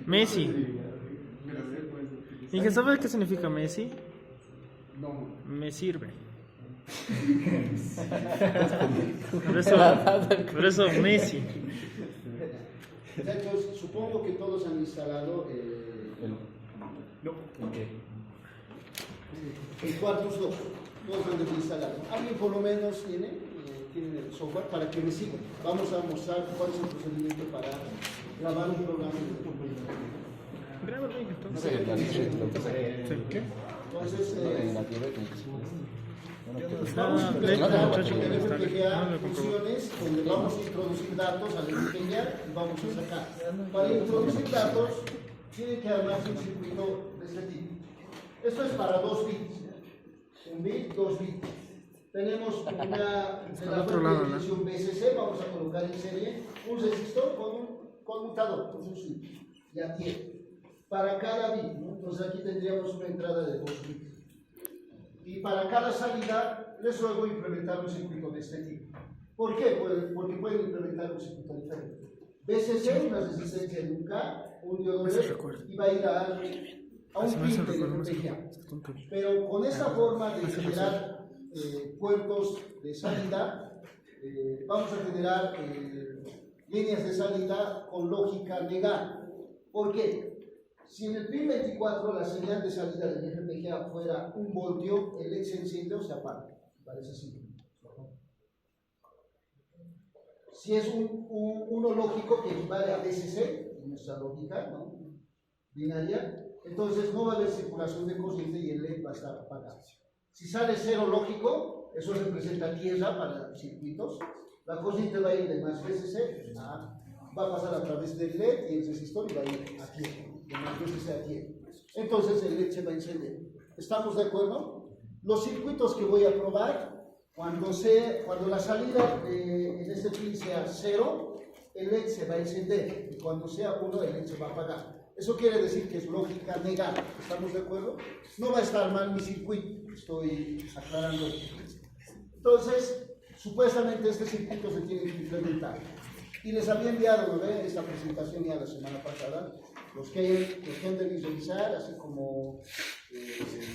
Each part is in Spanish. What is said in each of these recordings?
Messi. ¿Y que sabes qué significa Messi? No. Me sirve. Por eso Messi. Muchachos, supongo que todos han instalado el Quartus 2. Todos han instalado. Alguien por lo menos tiene el software para que me sigan. Vamos a mostrar cuál es el procedimiento para grabar un programa. Grábalo ahí, entonces. ¿Qué? Entonces, Vamos a en FPGA funciones donde vamos a introducir datos al FPGA y vamos a sacar. Para introducir datos, tiene que armarse un circuito de este tipo. Esto es para 2 bits. 1 bit, 2 bits. Tenemos una edición BSC, vamos a colocar en serie un resistor con un conmutador, con un switch. Y aquí, para cada bit, ¿no? Entonces aquí tendríamos una entrada de 2 bits. Y para cada salida, les ruego implementar un circuito de este tipo. ¿Por qué? Porque pueden implementar un circuito diferente. BSC, una resistencia de un K, un diodo LED, y va a ir a un pin de FPGA. Pero con esta forma de generar puertos de salida, vamos a generar líneas de salida con lógica legal. ¿Por qué? Si en el pin 24 la señal de salida del FPGA fuera 1 voltio, el LED se enciende o se apaga. Parece simple. Si es uno lógico que equivale a BSC, en nuestra lógica, ¿no? Binaria, entonces no va a haber circulación de corriente y el LED va a estar apagado. Si sale 0 lógico, eso representa tierra para circuitos, la corriente va a ir de más BSC va a pasar a través del LED y el resistor y va a ir a tierra. Entonces el LED se va a encender. ¿Estamos de acuerdo? Los circuitos que voy a probar, cuando la salida en este pin sea 0, el LED se va a encender. Y cuando sea 1, el LED se va a apagar. Eso quiere decir que es lógica negada. ¿Estamos de acuerdo? No va a estar mal mi circuito. Estoy aclarando. Entonces, supuestamente este circuito se tiene que implementar. Y les había enviado, ¿no ve? Esta presentación ya la semana pasada. Los que han de visualizar, así como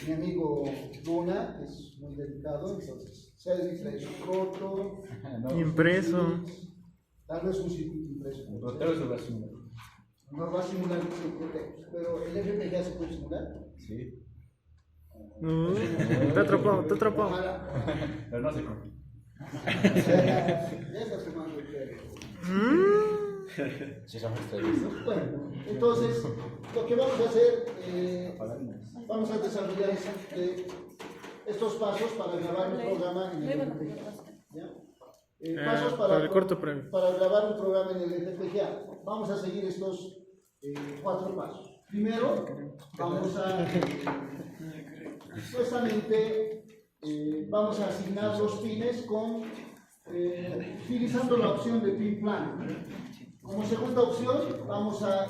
mi amigo Luna, que es muy dedicado, entonces se desliza su roto, impreso. Darles un circuito impreso. Rotero se va a simular. No va a simular un circuito, pero el FPGA se puede simular. Sí. Te atrapado. Pero no se come. Ya está sumando el Bueno, entonces lo que vamos a hacer, vamos a desarrollar estos pasos para grabar un programa en el FPGA. Pasos para grabar un programa en el FPGA. Vamos a seguir estos 4 pasos. Primero, vamos a supuestamente vamos a asignar los pines utilizando la opción de pin plan. Como segunda opción, vamos a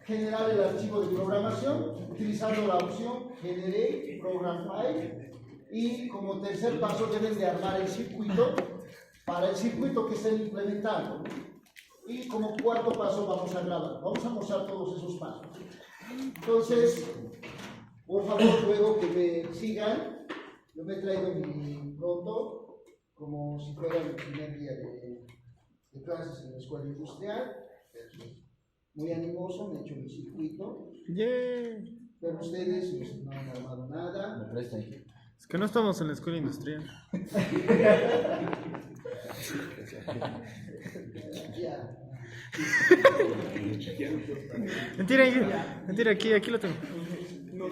generar el archivo de programación utilizando la opción Generate Program File. Y como tercer paso, deben de armar el circuito para el circuito que estén implementando. Y como cuarto paso, vamos a grabar. Vamos a mostrar todos esos pasos. Entonces, por favor, luego que me sigan, yo me he traído mi proto como si fuera mi primer día de clases en la escuela industrial. Muy animoso, me he hecho mi circuito. Pero ustedes no han armado nada. Me prestan. Es que no estamos en la escuela industrial. Ya. Mentira, aquí lo tengo.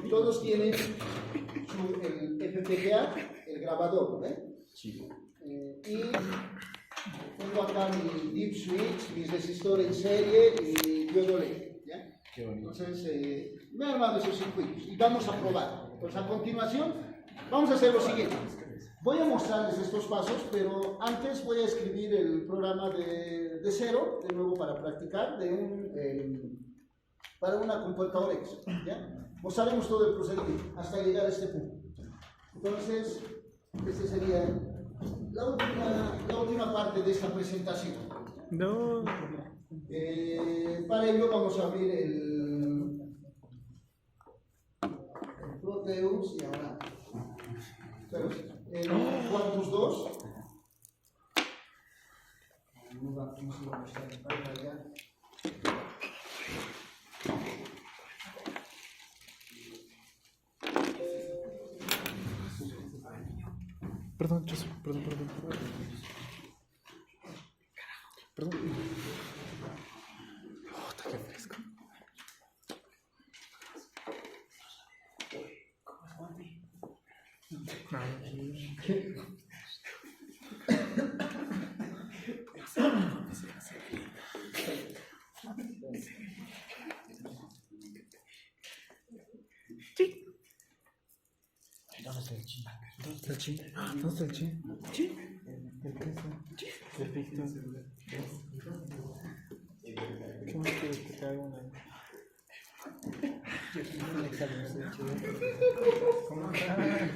Todos tienen el FPGA, el grabador, ¿no? Sí. Y tengo acá mi deep switch, mis resistores en serie y diodo LED, ¿ya? Qué bonito. Entonces, me he armado esos circuitos y vamos a probar. Entonces, a continuación, vamos a hacer lo siguiente. Voy a mostrarles estos pasos, pero antes voy a escribir el programa de cero, de nuevo para practicar, para una computadora X, ¿ya? Mostraremos todo el procedimiento hasta llegar a este punto. Entonces, esta sería la última parte de esta presentación. No. para ello vamos a abrir el Proteus y ahora el Quartus 2. No va a mostrar en pantalla. Perdón, perdón. Perdón. Oh, está que fresco. ¿Dónde está el chin? ¿Dónde está el chin? ¿Dónde está el chin? ¿Chin? El queso. Perfecto. ¿Qué más quieres que te haga una? ¿Cómo estás?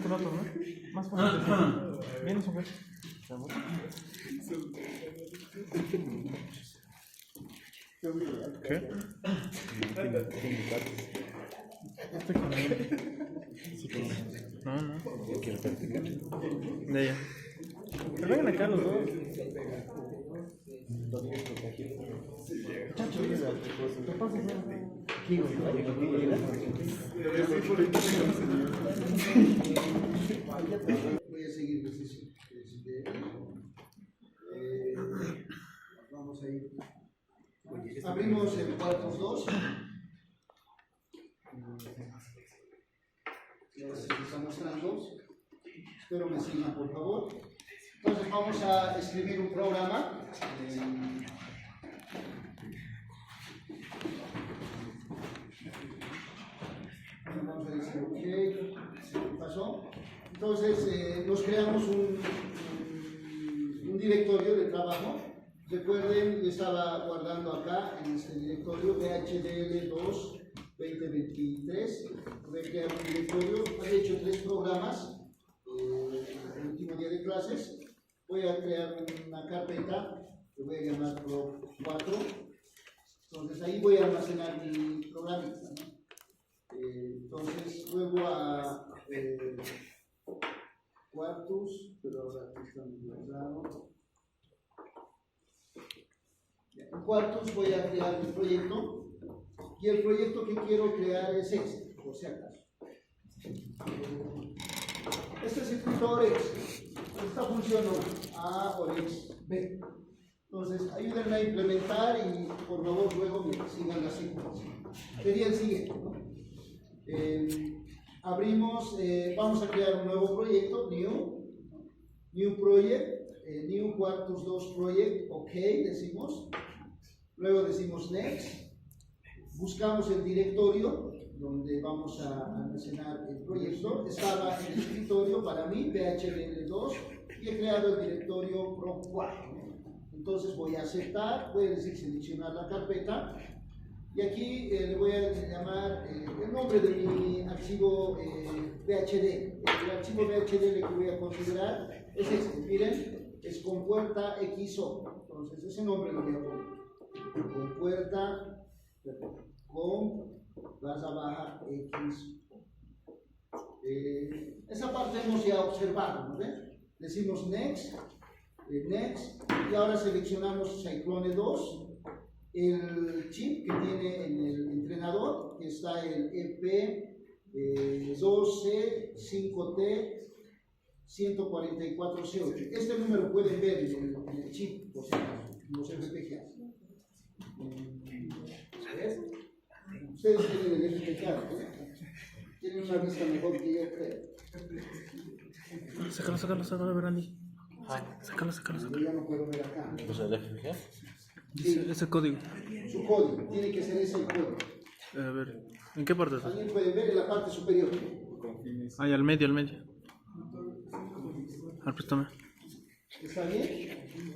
Con otro, ¿no? Más fácil. Bien, eso fue. ¿Qué? Este con él. No. Yo quiero practicar. De ella. Pero vengan acá los dos. Chacho, ¿qué pasa? Voy a seguir la sesión. Vamos a ir. Abrimos el Quartus 2. Ya se está mostrando. Espero me sigan, por favor. Entonces vamos a escribir un programa. Vamos a decir ok. ¿Qué pasó? Entonces nos creamos un directorio de trabajo. Recuerden, yo estaba guardando acá en este directorio PHDL2 2023. Voy a crear un directorio. He hecho 3 programas el último día de clases. Voy a crear una carpeta que voy a llamar Pro4. Entonces ahí voy a almacenar mi programa, ¿no? Entonces vuelvo a Quartus, pero ahora aquí está muy guardado. En Quartus voy a crear mi proyecto y el proyecto que quiero crear es este, por si acaso. Este circuito OREX, esta función A OREX B. Entonces, ayúdenme a implementar y por favor luego me sigan la secuencia. Sería el siguiente, ¿no? Abrimos, vamos a crear un nuevo proyecto, New Project, New Quartus 2 Project, OK, decimos. Luego decimos Next. Buscamos el directorio donde vamos a almacenar el proyecto. Estaba en el escritorio para mí, PHDL2, y he creado el directorio Pro4. Entonces voy a aceptar, voy a decir seleccionar la carpeta, y aquí le voy a llamar el nombre de mi archivo PHD. El archivo PHD que voy a considerar es este, miren, es compuerta XO. Entonces ese nombre lo voy a poner. Compuerta con barra baja X. Esa parte hemos ya observado, ¿no ven? Decimos next, next, y ahora seleccionamos Cyclone 2, el chip que tiene en el entrenador, que está el EP12C5T 144C8. Este número pueden ver en el chip, por si acaso, en los FPGA. Ustedes tienen el FPGA, ¿no? Tienen una vista mejor que yo, creo. Sácalo, Berandi. Sácalo. Yo ya no puedo ver acá. ¿Pues el FPGA? Sí. Ese código. Su código, tiene que ser ese el código. A ver, ¿en qué parte está? Alguien puede ver en la parte superior. Ahí, al medio. Préstame. ¿Está bien?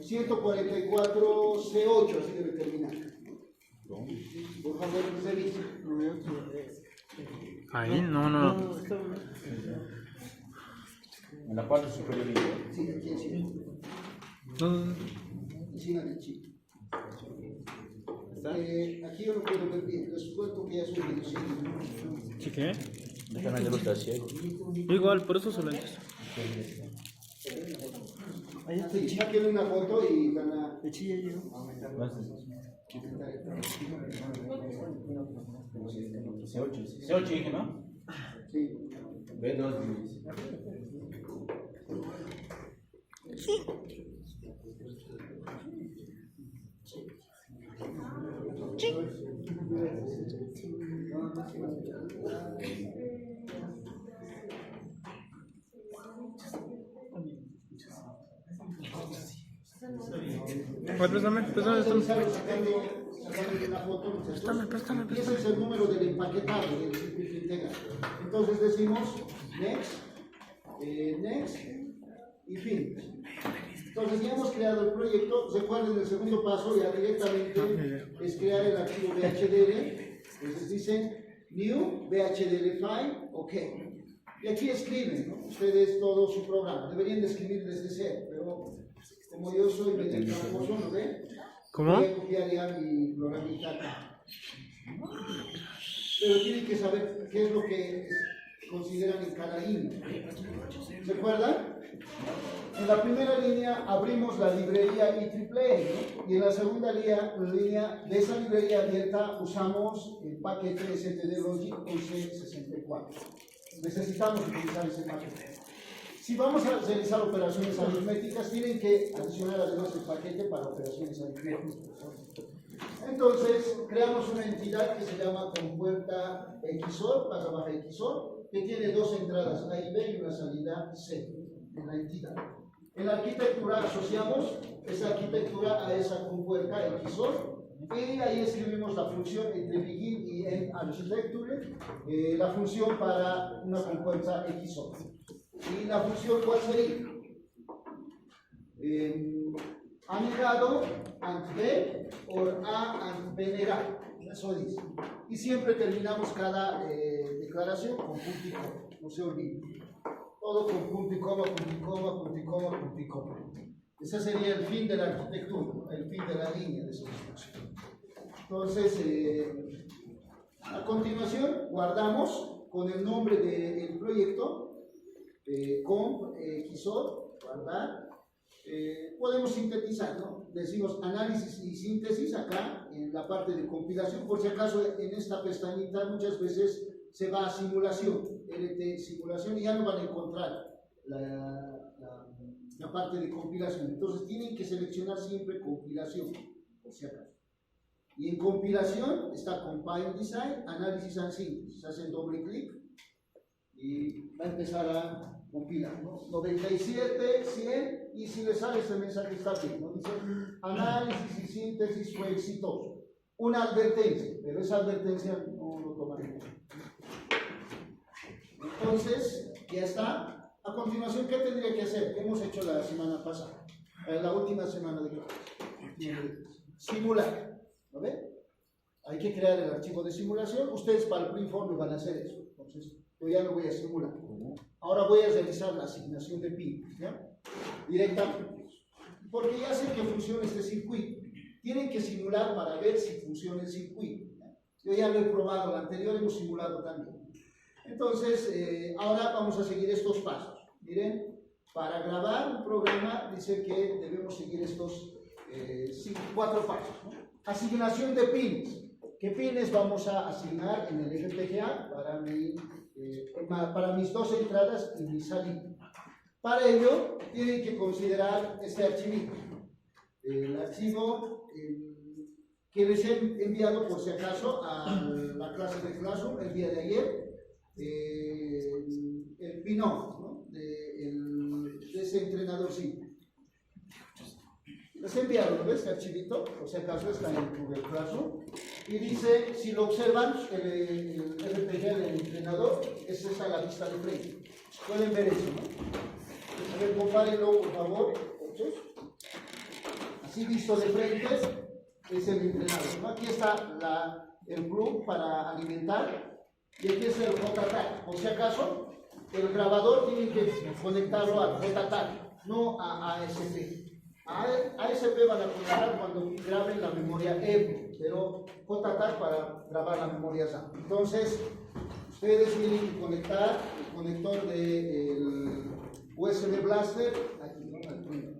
144C8, así debe terminar. Por favor, revise. Ahí, no. En la parte superior. Sí, aquí encima. No. Encima del chip. aquí yo no puedo ver bien, les cuento que ya es un video. ¿Sí qué? Déjame de los ciego. Igual, por eso solo lentes. Sí, saquen una foto y van a... C8 dije, ¿no? Sí. B2. Préstame esto. Sacando una foto, Préstame. y ese es el número del empaquetado del circuito integral. Entonces decimos next y fin. Entonces ya hemos creado el proyecto. Recuerden, el segundo paso ya directamente es crear el archivo VHDL. Entonces dicen new VHDL file, ok. Y aquí escriben, ¿no? Ustedes todo su programa. Deberían de escribir desde cero, pero como yo soy medio tramposo, ¿no ven? ¿Cómo? Voy a copiar ya mi programita acá. Pero tienen que saber qué es lo que consideran en cada línea. ¿Se acuerdan? En la primera línea abrimos la librería IEEE, ¿no? Y en la segunda línea de esa librería abierta usamos el paquete STD Logic UC64. Necesitamos utilizar ese paquete. Si vamos a realizar operaciones aritméticas, tienen que adicionar además el paquete para operaciones aritméticas. Entonces, creamos una entidad que se llama compuerta XOR, pasa baja XOR, que tiene dos entradas A y B y una salida C en la entidad. En la arquitectura asociamos esa arquitectura a esa compuerta XOR y ahí escribimos la función entre begin y end architecture, la función para una compuerta XOR. ¿Y la función cuál sería? A negado and B o A and B negado. Eso dice. Y siempre terminamos cada declaración con punto y coma. No se olvide. Todo con punto y coma, punto y coma, punto y coma, punto y coma. Ese sería el fin de la arquitectura, el fin de la línea de esa instrucción. Entonces, a continuación, guardamos con el nombre del proyecto. Comp, XOR, guardar, podemos sintetizar, ¿no? Decimos análisis y síntesis acá en la parte de compilación, por si acaso en esta pestañita muchas veces se va a simulación, LT simulación, y ya no van a encontrar la parte de compilación. Entonces tienen que seleccionar siempre compilación, por si acaso. Y en compilación está Compile Design, Análisis and Síntesis. Hacen doble clic y va a empezar a compilar, ¿no? 97, 100, y si le sale este mensaje está bien, ¿no? Dice, análisis y síntesis fue exitoso. Una advertencia, pero esa advertencia no lo tomaremos. Entonces, ya está. A continuación, ¿qué tendría que hacer? ¿Qué hemos hecho la semana pasada? La última semana de clase. Simular, ¿no ven? Hay que crear el archivo de simulación. Ustedes para el pre-informe van a hacer eso. Entonces, yo ya lo voy a simular. Ahora voy a realizar la asignación de pines, ¿ya? Directamente. Porque ya sé que funciona este circuito. Tienen que simular para ver si funciona el circuito, ¿ya? Yo ya lo he probado, el anterior hemos simulado también. Entonces, ahora vamos a seguir estos pasos. Miren, para grabar un programa dice que debemos seguir estos 4 pasos, ¿no? Asignación de pines. ¿Qué pines vamos a asignar en el FPGA para mis 2 entradas y mi salida? Para ello, tienen que considerar este archivito. El archivo que les he enviado, por si acaso, a la clase de Classroom el día de ayer. El pinón, ¿no? de ese entrenador sí. Les he enviado, ¿no ves? Este archivito, por si acaso está en Google Classroom. Y dice, si lo observan, el FPGA del entrenador, es esta la vista de frente. Pueden ver eso, ¿no? A ver, compárenlo, por favor. Así visto de frente, es el entrenador, ¿no? Aquí está el plug para alimentar. Y aquí es el JTAG. Por si acaso, el grabador tiene que conectarlo al JTAG, no a ASP. A ASP van a conectar cuando graben la memoria EPROM, pero JTAG para grabar la memoria RAM. Entonces, ustedes tienen que conectar el conector del USB Blaster aquí, ¿no? Aquí,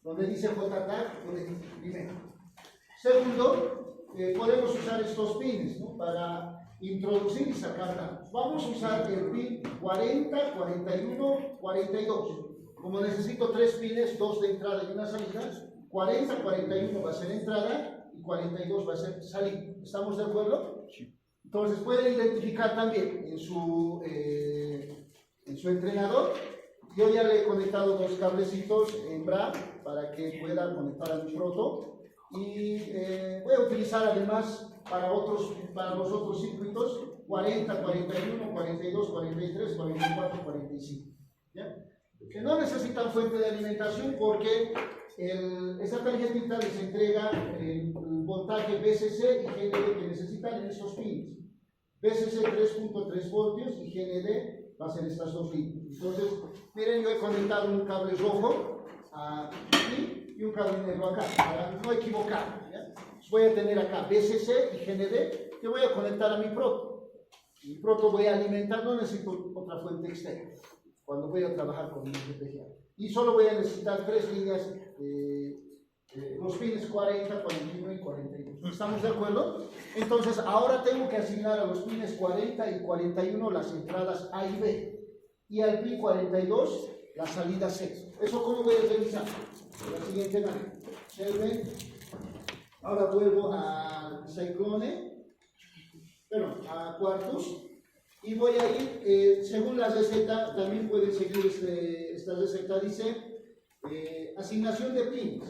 donde dice JTAG, primero. Segundo, podemos usar estos pins, ¿no? Para introducir y sacar datos. Vamos a usar el pin 40, 41, 42. Como necesito 3 pines, 2 de entrada y una salida, 40, 41 va a ser entrada y 42 va a ser salida. ¿Estamos de acuerdo? Sí. Entonces pueden identificar también en su entrenador. Yo ya le he conectado 2 cablecitos en BRA para que pueda conectar a mi proto. Y voy a utilizar además para los otros circuitos 40, 41, 42, 43, 44, 45. ¿Ya? Que no necesitan fuente de alimentación porque esa tarjetita les entrega el voltaje BCC y GND que necesitan en esos pins. BCC 3.3 voltios y GND va a ser estas 2 líneas. Entonces, miren, yo he conectado un cable rojo aquí y un cable negro acá, para no equivocar. ¿Ya? Voy a tener acá BCC y GND que voy a conectar a mi proto. Mi proto voy a alimentar, no necesito otra fuente externa cuando voy a trabajar con mi FPGA. Y solo voy a necesitar 3 líneas, los pines 40, 41 y 42. ¿Estamos de acuerdo? Entonces, ahora tengo que asignar a los pines 40 y 41 las entradas A y B. Y al pin 42 la salida C. ¿Eso cómo voy a realizar? De la siguiente manera. Observen. Ahora vuelvo a Cyclone, a cuartos. Y voy a ir, según la receta, también pueden seguir esta receta, dice asignación de pins.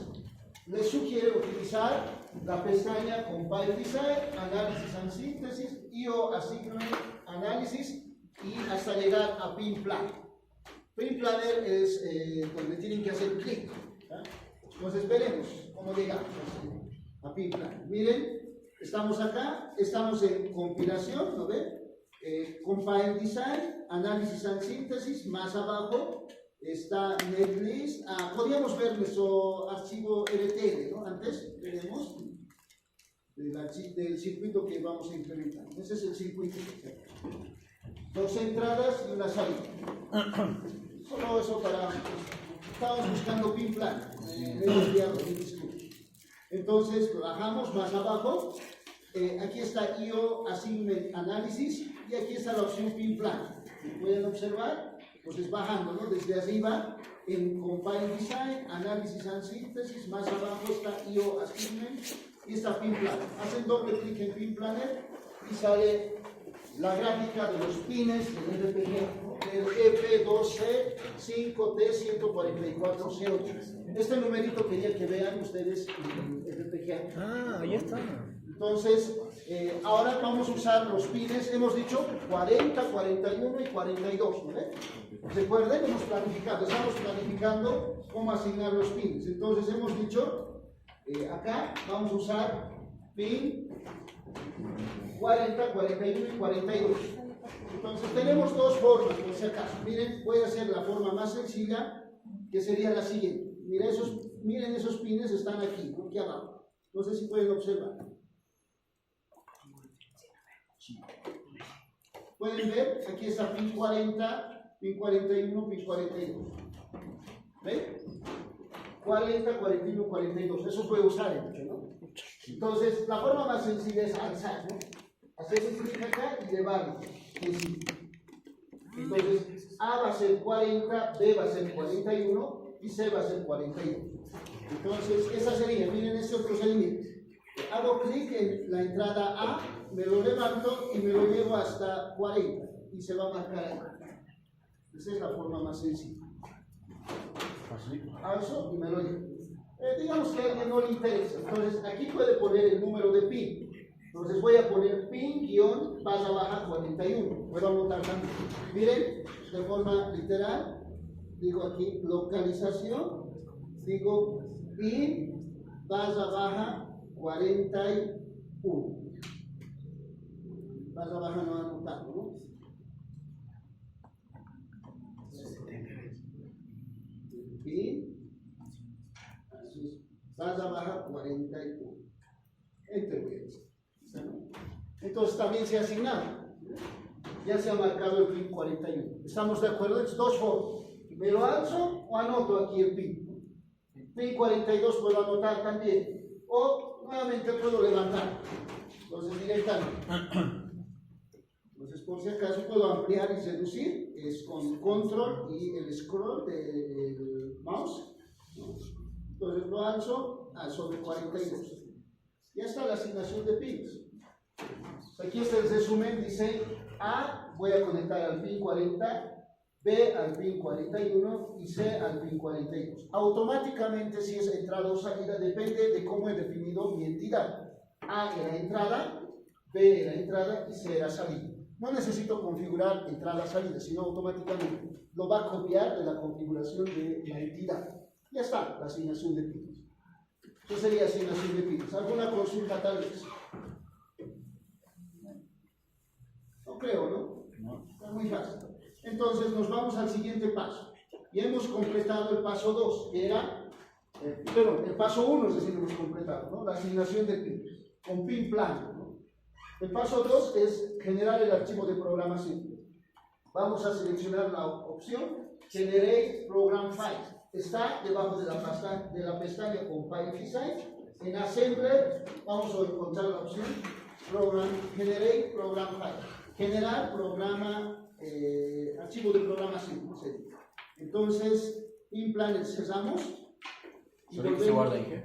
Les sugiero utilizar la pestaña Compile Design, Análisis and Synthesis, IO Assignment Analysis y hasta llegar a Pin Planner. Pin Planner es donde tienen que hacer clic. Entonces veremos cómo llegamos a Pin Planner. Miren, estamos acá, estamos en compilación, ¿no ven? Compile Design, Análisis and Synthesis, más abajo está Netlist. Podríamos ver nuestro archivo RTL, ¿no? Antes veremos del circuito que vamos a implementar. Ese es el circuito. 2 entradas y una salida. Solo eso para... Estamos buscando pin plan. Entonces bajamos más abajo. Aquí está IO Assignment Analysis y aquí está la opción Pin Plan. Pueden observar, pues es bajando, ¿no? Desde arriba en Compile Design, Analysis and Synthesis, más abajo está IO Assignment y está Pin Plan. Hacen doble clic en Pin Planner y sale la gráfica de los pines del FPGA, ¿no? El EP2C5T144C8. Este numerito quería que vean ustedes en el FPGA. Ahí está. Entonces, ahora vamos a usar los pines, hemos dicho 40, 41 y 42, ¿no? Recuerden, hemos planificado, estamos planificando cómo asignar los pines. Entonces hemos dicho, acá vamos a usar pin 40, 41 y 42. Entonces tenemos 2 formas, por si acaso. Miren, voy a hacer la forma más sencilla, que sería la siguiente. Miren esos pines están aquí, ¿no? Aquí abajo. No sé si pueden observar. Pueden ver, aquí está pin 40, pin 41, pin 42. ¿Ven? 40, 41, 42. Eso puede usar mucho, ¿no? Entonces, la forma más sencilla es alzar, ¿no? Hacer un clic acá y llevarlo. Entonces, A va a ser 40, B va a ser 41 y C va a ser 42. Entonces, esa sería, miren este procedimiento. Hago clic en la entrada A, me lo levanto y me lo llevo hasta 40 y se va a marcar ahí. Esa es la forma más sencilla. Alzo y me lo llevo. Digamos que a alguien no le interesa. Entonces, aquí puede poner el número de pin. Entonces voy a poner pin-barra-baja 41. Puedo anotar también. Miren, de forma literal, digo aquí localización, digo pin-barra-baja 41. Barra-baja no anotado, ¿no? pin, así es, base baja 41. Enter voy a decir. Entonces también se ha asignado. Ya se ha marcado el pin 41. ¿Estamos de acuerdo? Es dos formas. ¿Me lo alzo o anoto aquí el pin? El pin 42 puedo anotar también. O nuevamente puedo levantar. Entonces directamente. Entonces por si acaso puedo ampliar y reducir. Es con control y el scroll del mouse. Entonces lo alzo sobre 42. Ya está la asignación de pins. Aquí está el resumen, dice A, voy a conectar al pin 40, B al pin 41 y C al pin 42. Automáticamente si es entrada o salida depende de cómo he definido mi entidad. A era entrada, B era entrada y C era salida. No necesito configurar entrada-salida, sino automáticamente lo va a copiar de la configuración de la entidad. Ya está, la asignación de pins. Eso sería asignación de pins. ¿Alguna consulta tal vez? No creo, ¿no? No. Está muy fácil. Entonces nos vamos al siguiente paso. Y hemos completado el paso 2, que era, el paso 1 es decir, hemos completado, ¿no? La asignación de pins, con pin plano, ¿no? El paso 2 es generar el archivo de programación. Vamos a seleccionar la opción Generate Program File. Está debajo de la pestaña Compile Design. En Assembler vamos a encontrar la opción Generate Program File. Generar programa, archivo de programación. Entonces, Implanner cerramos. ¿Solo que se guarda en qué?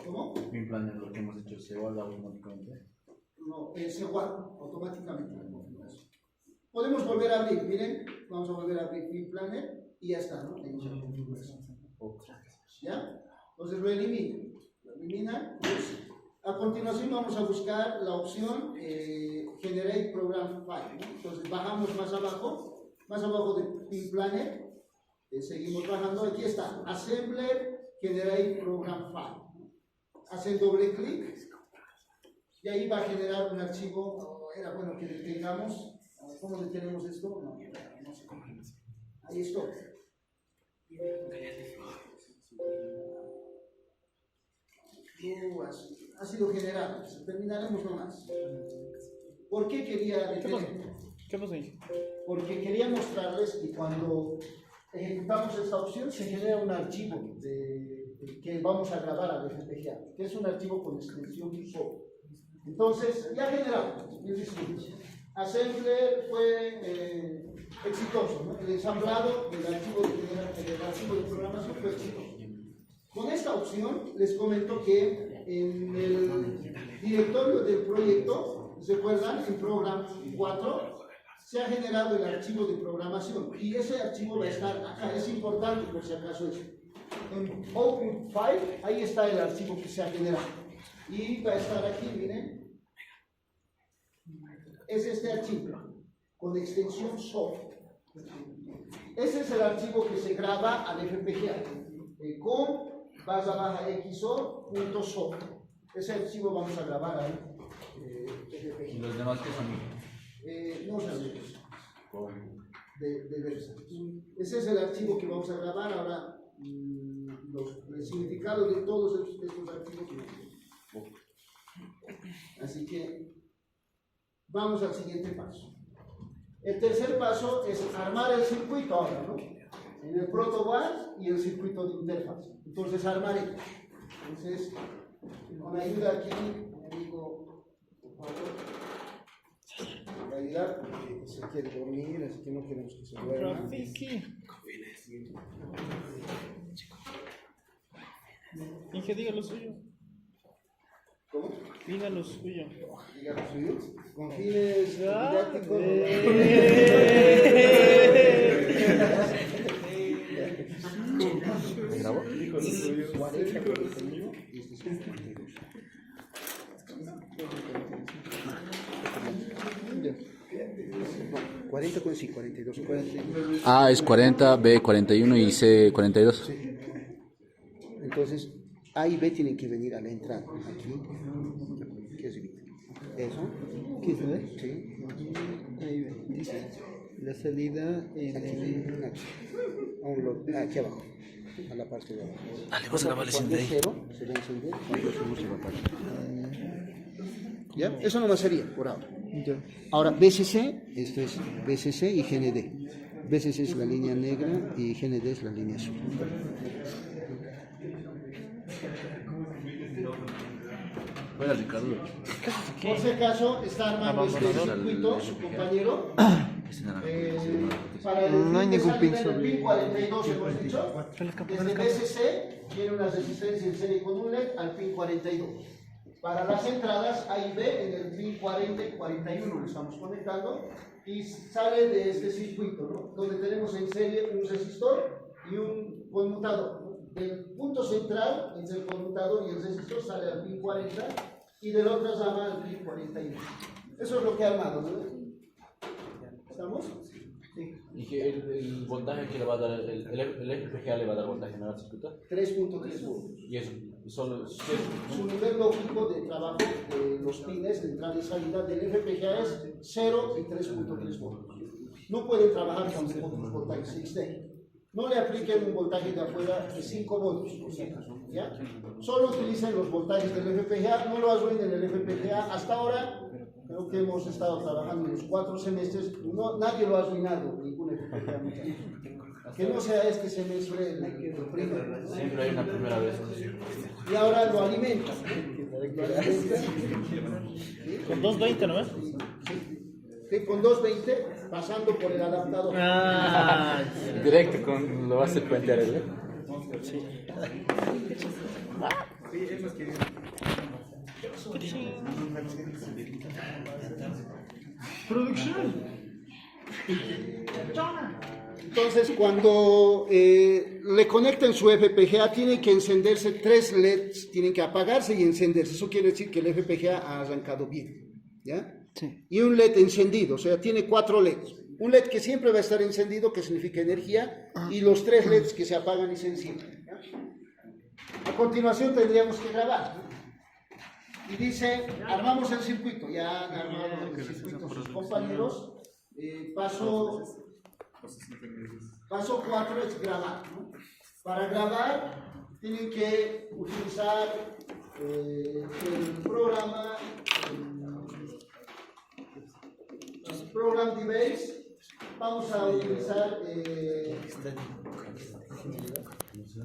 ¿Cómo? Implanner, lo que hemos hecho, ¿se guarda automáticamente? No, se guarda automáticamente. Podemos volver a abrir, miren, vamos a volver a abrir Implanner y ya está, ¿no? ¿Ya? Entonces lo elimina. Pues, a continuación vamos a buscar la opción Generate Program File, ¿no? Entonces bajamos más abajo de Pin Planner, seguimos bajando, aquí está, Assembler Generate Program File, ¿no? Hacen doble clic y ahí va a generar un archivo. Era bueno que detengamos. ¿Cómo detenemos esto? No sé cómo. Ahí está. Ha sido generado. Terminaremos nomás. ¿Por qué quería detener? ¿Qué pasó ahí? Porque quería mostrarles que cuando ejecutamos esta opción se genera un archivo que vamos a grabar al FPGA, que es un archivo con extensión SOP. Entonces, ya generamos. Assembler fue exitoso, ¿no? El ensamblado del archivo de programación fue exitoso. Con esta opción les comento que en el directorio del proyecto, ¿se acuerdan? En Program 4 se ha generado el archivo de programación y ese archivo va a estar acá. Es importante por si acaso eso. En Output File, ahí está el archivo que se ha generado y va a estar aquí, miren. Es este archivo con extensión SOP. Ese es el archivo que se graba al FPGA con base baja XOR.SOP. Ese archivo vamos a grabar al FPGA. ¿Y los demás qué son? No sabemos de Versa. Ese es el archivo que vamos a grabar. Ahora el significado de todos estos archivos. Así que vamos al siguiente paso. El tercer paso es armar el circuito ahora, ¿no? En el protobus y el circuito de interfaz. Entonces armaré. Entonces, con ayuda aquí, mi amigo, por favor, me va a ayudar porque se quiere dormir, así que no queremos que se duerma. Y que diga lo suyo. ¿Cómo? Diga lo suyo. Diga lo suyo. Con fines didácticos. ¿Me grabó? Dijo lo suyo. 40 conmigo y este es 42. No, 40 con sí, 42. A es 40, B 41 y C 42. Sí. Entonces, A y B tienen que venir a la entrada. Aquí. ¿Qué es eso? ¿Qué se ve? Sí. Ahí ve, dice la salida en Aquí. Aquí abajo. a la parte de abajo. Dale, vos grabale sin Cuando es ahí. cero, se va a encender, cuando es uno se va a apagar. ¿Ya? Eso nomás sería por ahora. Ya. Ahora, BCC, Esto es BCC y GND. BCC es la línea negra y GND es la línea azul. Bueno, Ricardo. por si acaso, está armando este circuito, su compañero. Para el No hay pin de ningún salida pin en el sobre- pin 42 hemos dicho. Desde BCC tiene una resistencia en serie con un LED al pin 42. Para las entradas A y B en el pin 40 y 41 lo estamos conectando y sale de este circuito, ¿no? Donde tenemos en serie un resistor y un conmutador, ¿no? Del punto central entre el conmutador y el resistor sale al pin 40 y de la otra rama al pin 41. Eso es lo que ha armado, ¿no? ¿Estamos? Sí. ¿Y que el voltaje que le va a dar, el FPGA le va a dar voltaje en el circuito? 3.3 voltios. Y eso, solo. Su nivel lógico de trabajo de los pines de entrada y salida del FPGA es 0 y 3.3 voltios. No pueden trabajar con otros voltajes externos. No le apliquen un voltaje de afuera de 5 voltios, por si acaso, ¿ya? Solo utilicen los voltajes del FPGA, no lo arruinen el FPGA. Hasta ahora, creo que hemos estado trabajando en los 4 semestres, nadie lo ha arruinado, ningún FPGA. Que no sea este semestre el primero, ¿no? Siempre hay una primera vez. Y ahora lo alimenta. Con 220, ¿no ves? Sí, con 220, pasando por el adaptador. Ah, Directo con lo vas a puentear, ¿eh? producción. Entonces, cuando le conecten su FPGA, tienen que encenderse 3 LEDs, tienen que apagarse y encenderse. Eso quiere decir que el FPGA ha arrancado bien, ¿ya? Sí. Y un LED encendido, o sea, tiene 4 LEDs. Un LED que siempre va a estar encendido, que significa energía, y los 3 LEDs que se apagan y se encienden, ¿ya? A continuación tendríamos que grabar, ¿no? Y dice, armamos el circuito, ya han armado el circuito sus compañeros. Paso 4 es grabar, ¿no? Para grabar tienen que utilizar el programa, el Program Device. Vamos a utilizar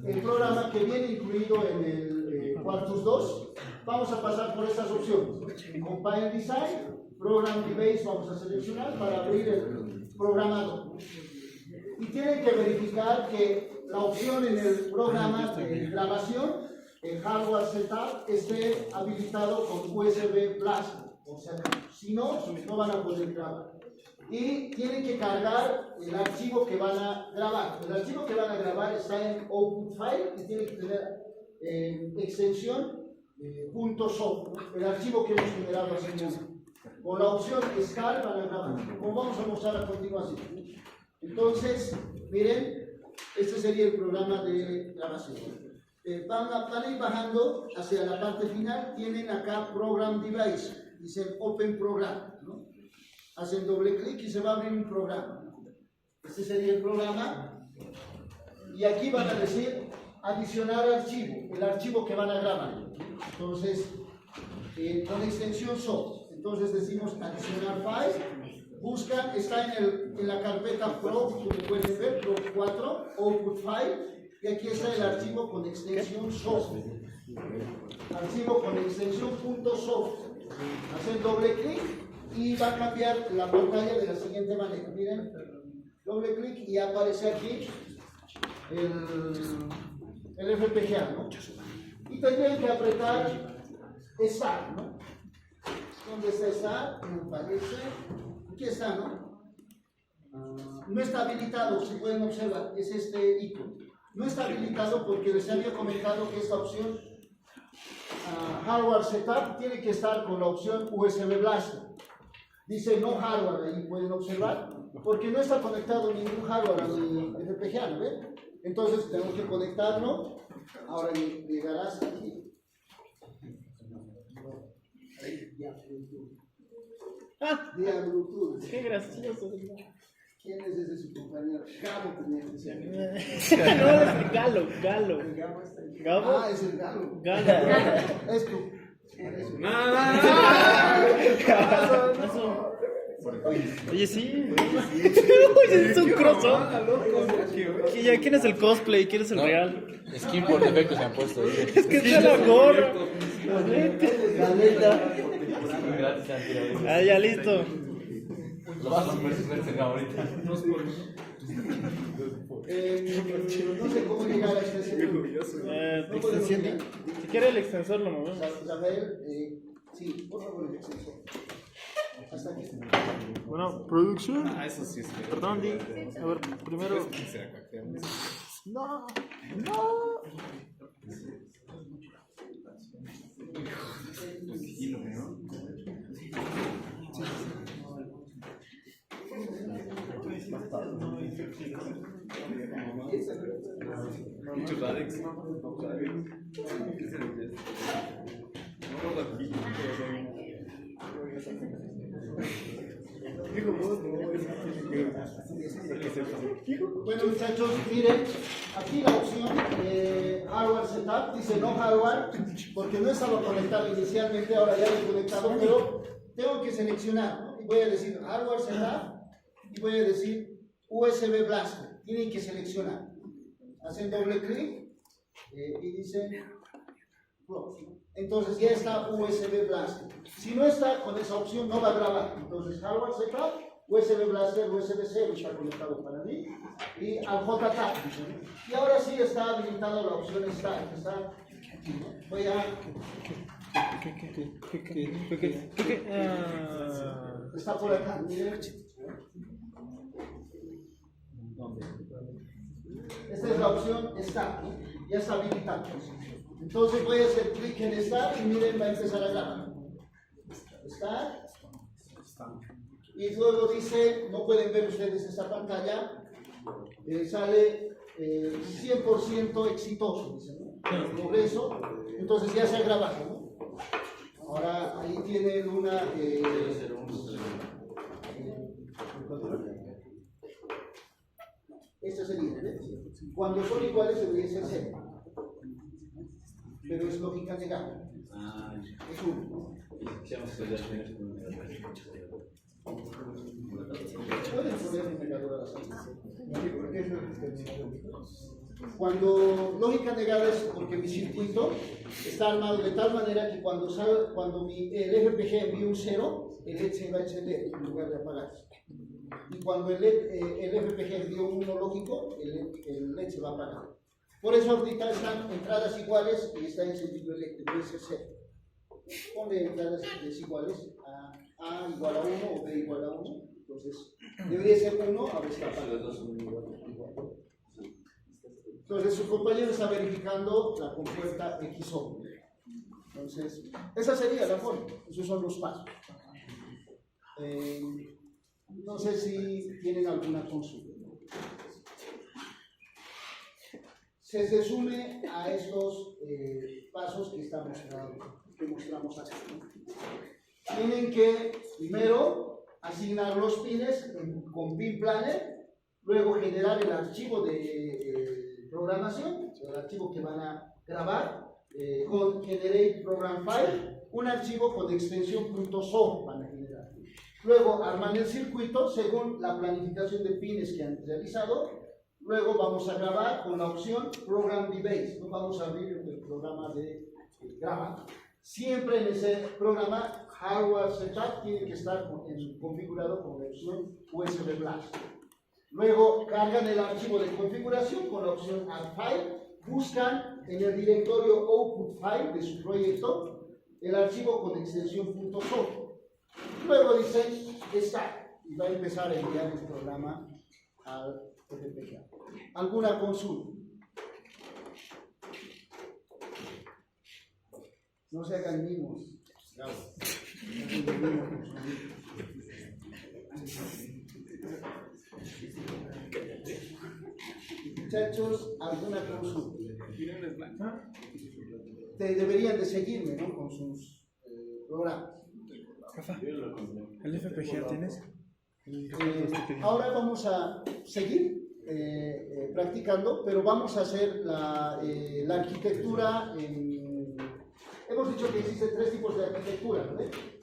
el programa que viene incluido en el Quartus 2. Vamos a pasar por estas opciones. Compile Design, Program Device, vamos a seleccionar para abrir el programador. Y tienen que verificar que la opción en el programa de grabación, el Hardware Setup, esté habilitado con USB Blast. O sea, si no, no van a poder grabar. Y tienen que cargar el archivo que van a grabar. El archivo que van a grabar está en Output File y tiene que tener extensión .soft, el archivo que hemos generado hace un momento. Con la opción SCAR van a grabar, como vamos a mostrar a continuación. Entonces, miren, este sería el programa de grabación. Van a ir bajando hacia la parte final, tienen acá Program Device, dicen Open Program, ¿no? Hacen doble clic y se va a abrir un programa. Este sería el programa. Y aquí van a decir adicionar archivo, el archivo que van a grabar. Entonces, con extensión soft. Entonces decimos adicionar file. Buscan, está en la carpeta Pro, como pueden ver, Pro 4, Output File. Y aquí está el archivo con extensión soft. Archivo con extensión .soft. Hacen doble clic y va a cambiar la pantalla de la siguiente manera. Miren, doble clic y aparece aquí el FPGA, ¿no? Y tendrían que apretar Start, ¿no? ¿Dónde está Start? Me parece. Aquí está, ¿no? No está habilitado, si pueden observar, es este icono. No está habilitado porque les había comentado que esta opción Hardware Setup tiene que estar con la opción USB Blaster. Dice no hardware, ahí pueden observar, porque no está conectado ningún hardware a mi FPGA, ¿no ven? Entonces tenemos que conectarlo. Ahora llegarás aquí. Ah, Vía Bluetooth. qué gracioso. ¿Quién es ese su compañero? Gabo tenía que ser. No, es Galo. ¿Gabo? Ah, es el Galo. Galo. Es tú. Oye, sí. Oye, es un crossover. ¿Quién es el cosplay? ¿Quién es el real? Skin por defecto se han puesto. Es que está la gorra. La neta. Gratis se han tirado. Ah, ya listo. Lo vas a ver ahorita. No sé cómo llegar a esta extensión. Extensión. Si quiere el extensor lo movemos. Rafael, sí, por favor, el extensor. Hasta aquí. Bueno, producción. Eso sí es que. Perdón, Di. A ver, primero. No. Muchos Alex. Bueno, muchachos, miren, aquí la opción hardware setup dice no hardware porque no estaba conectado inicialmente, ahora ya lo he conectado, pero tengo que seleccionar, ¿no? Y voy a decir hardware setup y voy a decir USB Blaster. Tienen que seleccionar. Hacen doble clic y dicen close. Entonces ya está USB Blaster. Si no está con esa opción, no va a grabar. Entonces, hardware setup, USB Blaster, USB-C está conectado para mí. Y al JTAG. Y ahora sí está habilitada la opción Start. Está aquí, ¿no? Voy a. Está por acá, miren. Esta es la opción Start, ¿no? Ya está habilitada. Entonces voy a hacer clic en Start y miren, va a empezar a grabar. Start. Y luego dice, no pueden ver ustedes esta pantalla, sale 100% exitoso, dice, ¿no? Progreso. Entonces ya se ha grabado, ¿no? Ahora ahí tienen una. Esta sería, ¿ves? Cuando son iguales debería ser 0. Pero es lógica negada. Es 1. Pueden poner un negador a la salida. Cuando lógica negada es porque mi circuito está armado de tal manera que cuando el FPG envía un 0, el LED se va a encender en lugar de apagarse. Y cuando el FPG envía un 1 lógico, el LED se va a apagar. Por eso ahorita están entradas iguales y está encendido el LED, debe ser 0. Ponle entradas desiguales, A igual a 1 o B igual a 1. Entonces, debería ser 1, a ver si apagado. Entonces, su compañero está verificando la compuerta XO. Entonces, esa sería la forma. Esos son los pasos. No sé si tienen alguna consulta. Se resume a estos pasos que mostramos acá. Tienen que primero asignar los pines con pin planner, luego generar el archivo de programación, el archivo que van a grabar, con generate program file, un archivo con extensión .so van a generar. Luego arman el circuito según la planificación de pines que han realizado. Luego vamos a grabar con la opción Program Debase. No vamos a abrir el programa de graba. Siempre en ese programa Hardware Setup tiene que estar configurado con la opción USB Blast. Luego cargan el archivo de configuración con la opción Add File. Buscan en el directorio Output File de su proyecto el archivo con extensión .so. Luego dicen Start y va a empezar a enviar el programa al FPGA. ¿Alguna consulta? No se hagan mimos. Muchachos, ¿alguna consulta? Deberían de seguirme, ¿no? Con sus programas. Rafa, ¿el FPGA tienes? Ahora vamos a seguir practicando, pero vamos a hacer la arquitectura. Hemos dicho que existen 3 tipos de arquitectura, ¿no?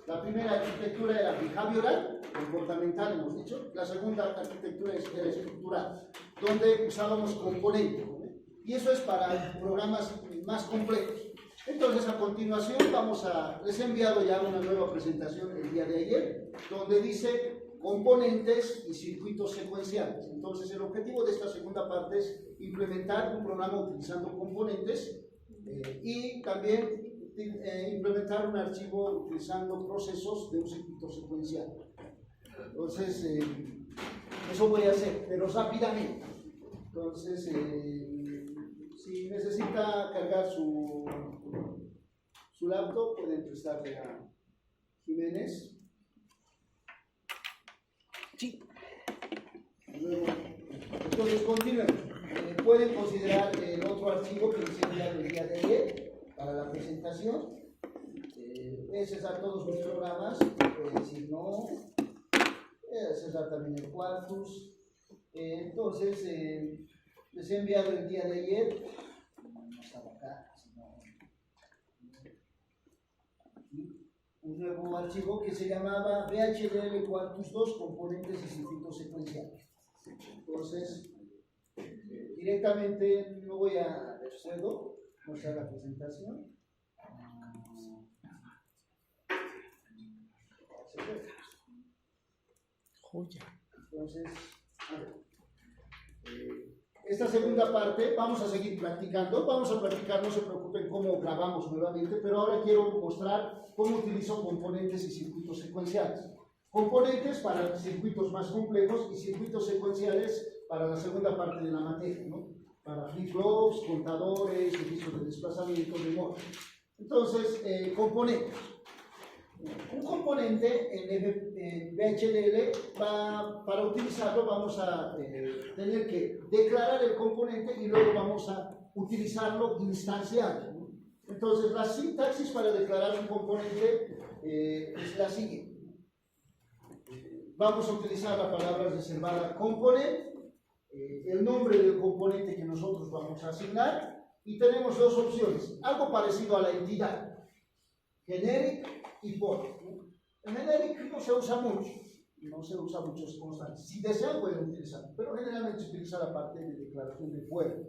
La primera arquitectura era behavioral, comportamental, hemos dicho. La segunda arquitectura era estructural, donde usábamos componentes, ¿no? Y eso es para programas más complejos. Entonces, a continuación, les he enviado ya una nueva presentación el día de ayer, donde dice componentes y circuitos secuenciales. Entonces, el objetivo de esta segunda parte es implementar un programa utilizando componentes y también implementar un archivo utilizando procesos de un circuito secuencial. Entonces, eso voy a hacer, pero rápidamente. Entonces, si necesita cargar su laptop, pueden prestarle a Jiménez. Sí. Luego, entonces, continúen. Pueden considerar el otro archivo que les he enviado el día de ayer para la presentación. Cerrar todos mis programas. Si no, cerrar también el Quartus. Entonces, les he enviado el día de ayer. No estaba acá, sino un nuevo archivo que se llamaba VHDL Quartus 2 componentes y circuitos secuenciales. Entonces, directamente no voy a puedo mostrar la presentación. Entonces, esta segunda parte vamos a seguir practicando. Vamos a practicar, no se preocupen cómo grabamos nuevamente, pero ahora quiero mostrar cómo utilizo componentes y circuitos secuenciales. Componentes para circuitos más complejos y circuitos secuenciales para la segunda parte de la materia, ¿no? Para flip-flops, contadores, registros de desplazamiento, memoria. Entonces, componentes. Un componente en VHDL, para utilizarlo vamos a tener que declarar el componente y luego vamos a utilizarlo instancial, ¿no? Entonces, la sintaxis para declarar un componente es la siguiente. Vamos a utilizar la palabra reservada component, el nombre del componente que nosotros vamos a asignar, y tenemos 2 opciones, algo parecido a la entidad, generic y port. En generic no se usa mucho, es constante. Si desean pueden utilizar, pero generalmente se utiliza la parte de declaración de puertos.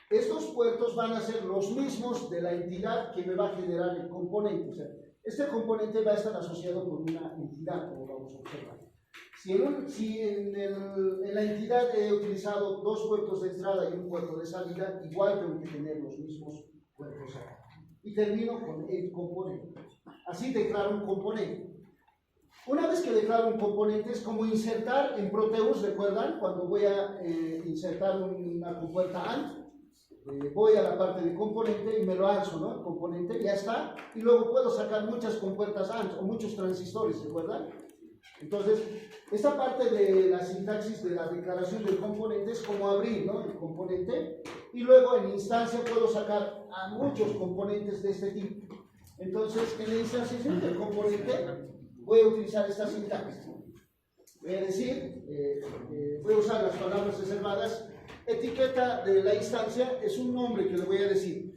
Estos puertos van a ser los mismos de la entidad que me va a generar el componente. O sea, este componente va a estar asociado con una entidad, como vamos a observar. Si en la entidad he utilizado 2 puertos de entrada y un puerto de salida, igual tengo que tener los mismos puertos acá. Y termino con el componente. Así declaro un componente. Una vez que declaro un componente es como insertar en Proteus, ¿recuerdan? Cuando voy a insertar una compuerta AND, voy a la parte de componente y me lo alzo, ¿no? El componente ya está, y luego puedo sacar muchas compuertas AND o muchos transistores, ¿recuerdan? Entonces, esta parte de la sintaxis de la declaración del componente es como abrir, ¿no? El componente, y luego en instancia puedo sacar a muchos componentes de este tipo. Entonces, en la instanciación del componente voy a utilizar esta sintaxis. Voy a decir, voy a usar las palabras reservadas. Etiqueta de la instancia es un nombre que le voy a decir.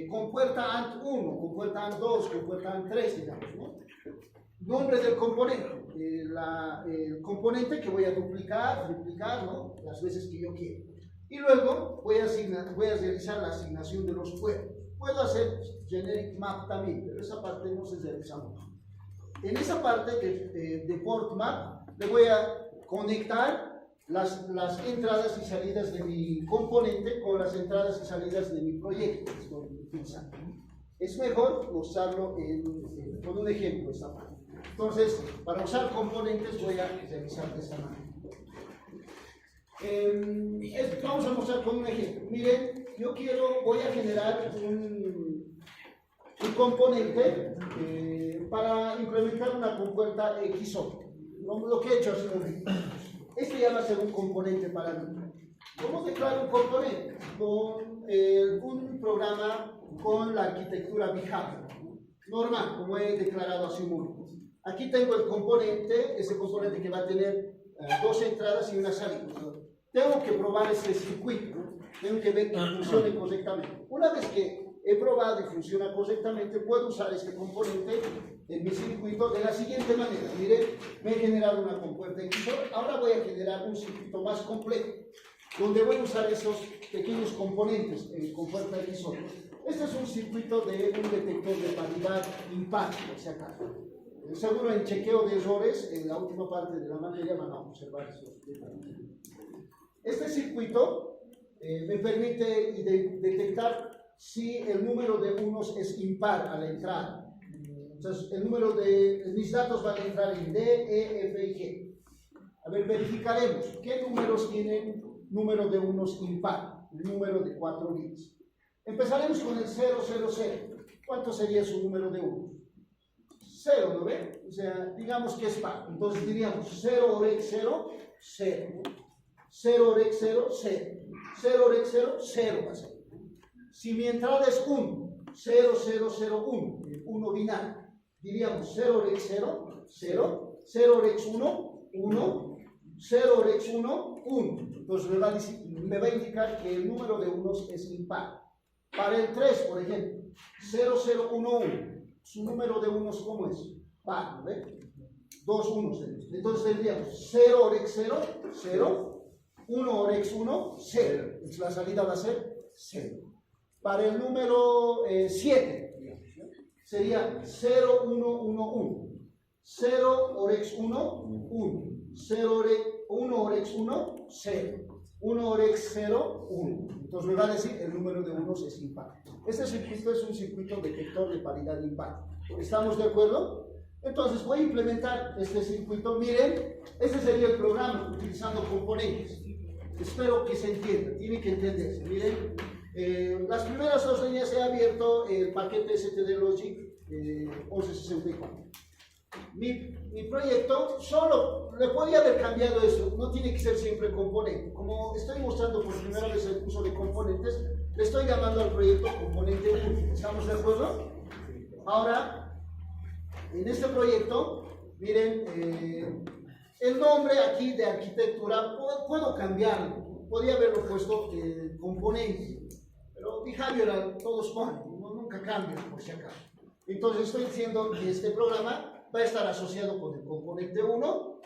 Compuerta AND 1, compuerta AND 2, compuerta AND 3, digamos, ¿no? Nombre del componente. El componente que voy a duplicar, ¿no? Las veces que yo quiera. Y luego voy a realizar la asignación de los puertos. Puedo hacer generic map también, pero esa parte no se realiza mucho. En esa parte de port map le voy a conectar las entradas y salidas de mi componente con las entradas y salidas de mi proyecto que estoy utilizando. Es mejor usarlo con un ejemplo esta parte. Entonces, para usar componentes voy a realizar de esta manera. Vamos a mostrar con un ejemplo. Miren, voy a generar un componente para implementar una compuerta XOR. Lo que he hecho es este ya va a ser un componente para mí. ¿Cómo declaro un componente? Con un programa con la arquitectura behavior normal, como he declarado hace un momento. Aquí tengo el componente, ese componente que va a tener dos entradas y una salida. Tengo que probar este circuito, ¿no? Tengo que ver que funcione correctamente. Una vez que he probado y funciona correctamente, puedo usar este componente en mi circuito de la siguiente manera. Miren, me he generado una compuerta XOR, ahora voy a generar un circuito más complejo, donde voy a usar esos pequeños componentes en compuerta XOR. Este es un circuito de un detector de paridad impar, por si acaso. Seguro en chequeo de errores, en la última parte de la materia van a observar esos detalles. Este circuito me permite detectar si el número de unos es impar a la entrada. Entonces, el número de mis datos van a entrar en D, E, F y G. A ver, verificaremos qué números tienen número de unos impar, el número de 4 bits. Empezaremos con el 000. ¿Cuánto sería su número de unos? 0, ¿no ve? O sea, digamos que es par. Entonces diríamos 0 OREC 0, 0. 0 OREC 0, 0. 0 OREC 0, 0 va a ser. Si mi entrada es 1, 0, 0, 0, 1, 1 binario, diríamos 0 OREC 0, 0, 0 OREC 1, 1, 0 OREC 1, 1. Entonces me va a indicar que el número de unos es impar. Para el 3, por ejemplo, 0, 0, 1, 1. Su número de unos, ¿cómo es? Par, ¿no ve? 2 unos. Entonces tendríamos 0 OREC 0, 0, 1 OREC 1, 0. Entonces la salida va a ser 0. Para el número 7, sería 0, 1, 1, 1. 0 OREX 1, 1. 0 1 OREX 1, 0. 1 OREX 0, 1. Entonces me va a decir el número de unos es impar. Este circuito es un circuito detector de paridad impar. ¿Estamos de acuerdo? Entonces voy a implementar este circuito. Miren, este sería el programa utilizando componentes. Espero que se entienda, tiene que entenderse. Miren, las primeras dos líneas he abierto el paquete STD Logic 1164. Mi proyecto solo le podía haber cambiado eso, no tiene que ser siempre componente. Como estoy mostrando por primera vez el uso de componentes, le estoy llamando al proyecto componente 1. ¿Estamos de acuerdo? Ahora, en este proyecto, miren, el nombre aquí de arquitectura puedo cambiarlo. Podría haberlo puesto componente, pero behavioral todos ponen, nunca cambian por si acaso. Entonces estoy diciendo que este programa va a estar asociado con el componente 1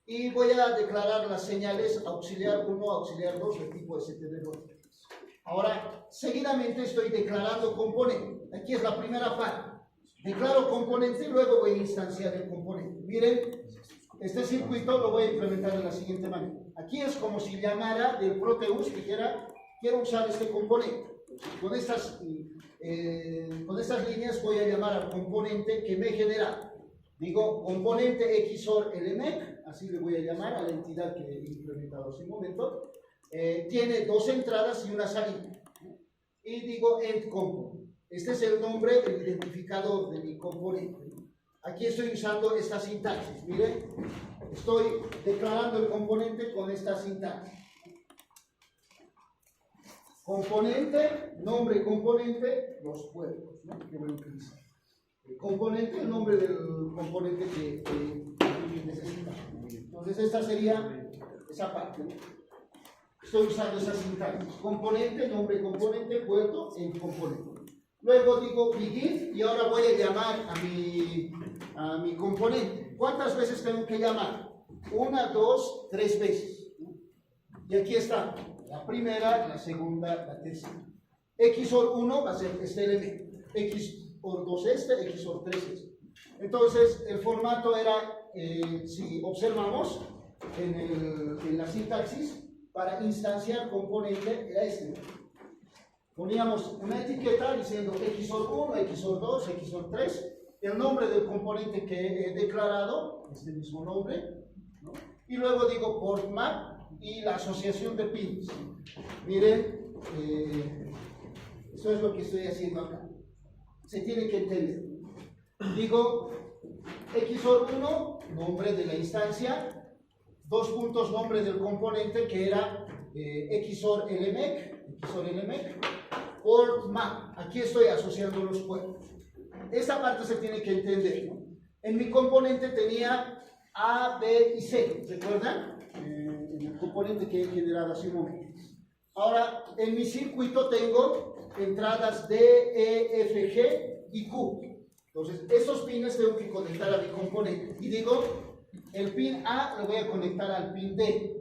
y voy a declarar las señales auxiliar 1, auxiliar 2 del tipo STD2. Ahora, seguidamente estoy declarando componente. Aquí es la primera parte. Declaro componente y luego voy a instanciar el componente. Miren, este circuito lo voy a implementar de la siguiente manera. Aquí es como si llamara del Proteus y dijera, quiero usar este componente. Con estas líneas voy a llamar al componente que me genera. Digo, componente XOR LMEC, así le voy a llamar a la entidad que he implementado hace un momento. Tiene dos entradas y una salida. Y digo endComponent. Este es el nombre del identificador de mi componente. Aquí estoy usando esta sintaxis. Miren, estoy declarando el componente con esta sintaxis. Componente, nombre componente, los puertos, ¿no? Que voy a utilizar. El componente, el nombre del componente que necesitamos. Entonces esta sería esa parte, ¿no? Estoy usando esa sintaxis. Componente, nombre componente, puerto, en componente. Luego digo begin y ahora voy a llamar a mi componente. ¿Cuántas veces tengo que llamar? 1, 2, 3 veces. Y aquí está. La primera, la segunda, la tercera. XOR 1 va a ser este elemento. XOR 2 este, XOR 3 este. Entonces, el formato era, si observamos en la sintaxis, para instanciar componente era este. Poníamos una etiqueta diciendo XOR 1, XOR 2, XOR 3, el nombre del componente que he declarado, este mismo nombre, ¿no? Y luego digo port map y la asociación de pins. Miren, eso es lo que estoy haciendo acá. Se tiene que entender. Digo XOR 1, nombre de la instancia, 2 puntos, nombre del componente que era XOR LMEC, port map. Aquí estoy asociando los puertos. Esta parte se tiene que entender, ¿no? En mi componente tenía A, B y C, ¿recuerdan? En el componente que he generado hace un momento. Ahora, en mi circuito tengo entradas D, E, F, G y Q. Entonces, esos pines tengo que conectar a mi componente. Y digo, el pin A lo voy a conectar al pin D.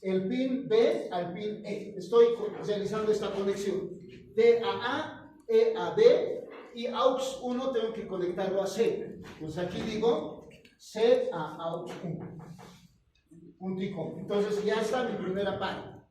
El pin B al pin E. Estoy realizando esta conexión. D a A, E a B y AUX 1 tengo que conectarlo a C. Pues aquí digo C a AUX 1. Puntico. Entonces ya está mi primera parte.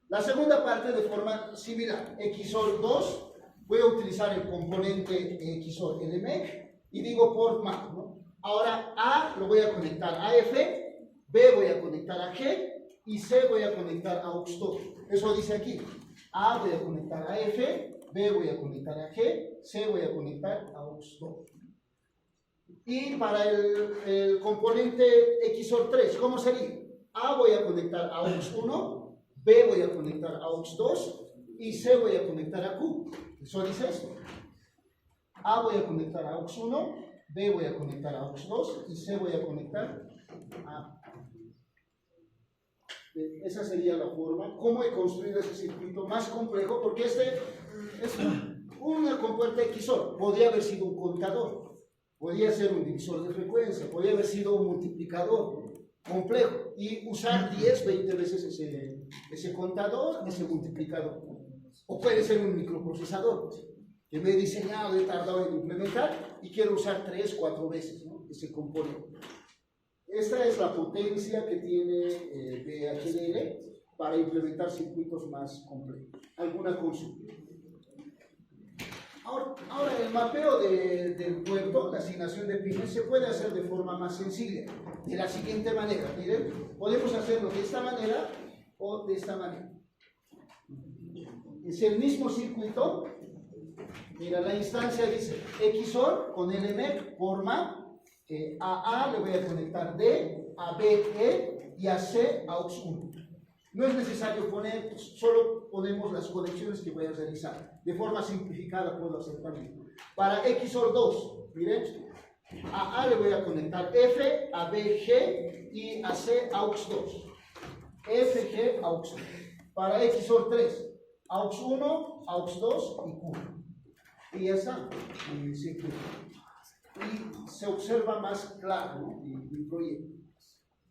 La segunda parte de forma similar. XOR 2. Voy a utilizar el componente XOR LMEC y digo port map, ¿no? Ahora A lo voy a conectar a F, B voy a conectar a G y C voy a conectar a AUX 2. Eso dice aquí. A voy a conectar a F, B voy a conectar a G, C voy a conectar a AUX 2. Y para el componente XOR 3, ¿cómo sería? A voy a conectar a AUX 1, B voy a conectar a AUX 2 y C voy a conectar a Q. Eso dice esto. A voy a conectar a AUX 1, B voy a conectar a AUX 2 y C voy a conectar a... Esa sería la forma. ¿Cómo he construido ese circuito más complejo? Porque este es una compuerta XOR. Podría haber sido un contador, podría ser un divisor de frecuencia, podría haber sido un multiplicador complejo y usar 10, 20 veces ese contador, ese multiplicador. O puede ser un microprocesador que me he diseñado, he tardado en implementar y quiero usar 3, 4 veces, ¿no? Ese componente. Esta es la potencia que tiene VHDL para implementar circuitos más complejos. ¿Alguna consulta? Ahora el mapeo del puerto, la asignación de pines, se puede hacer de forma más sencilla, de la siguiente manera. Miren, podemos hacerlo de esta manera o de esta manera. Es el mismo circuito. Mira, la instancia dice XOR con LMEC por map. A A le voy a conectar D, a B E y a C AUX 1. No es necesario poner, solo ponemos las conexiones que voy a realizar. De forma simplificada puedo hacer también. Para XOR 2, miren, a A le voy a conectar F, a B G y a C AUX 2. F, G, AUX 2. Para XOR 3, AUX 1, AUX 2 y Q. Y ya está, y se observa más claro, ¿no? el proyecto.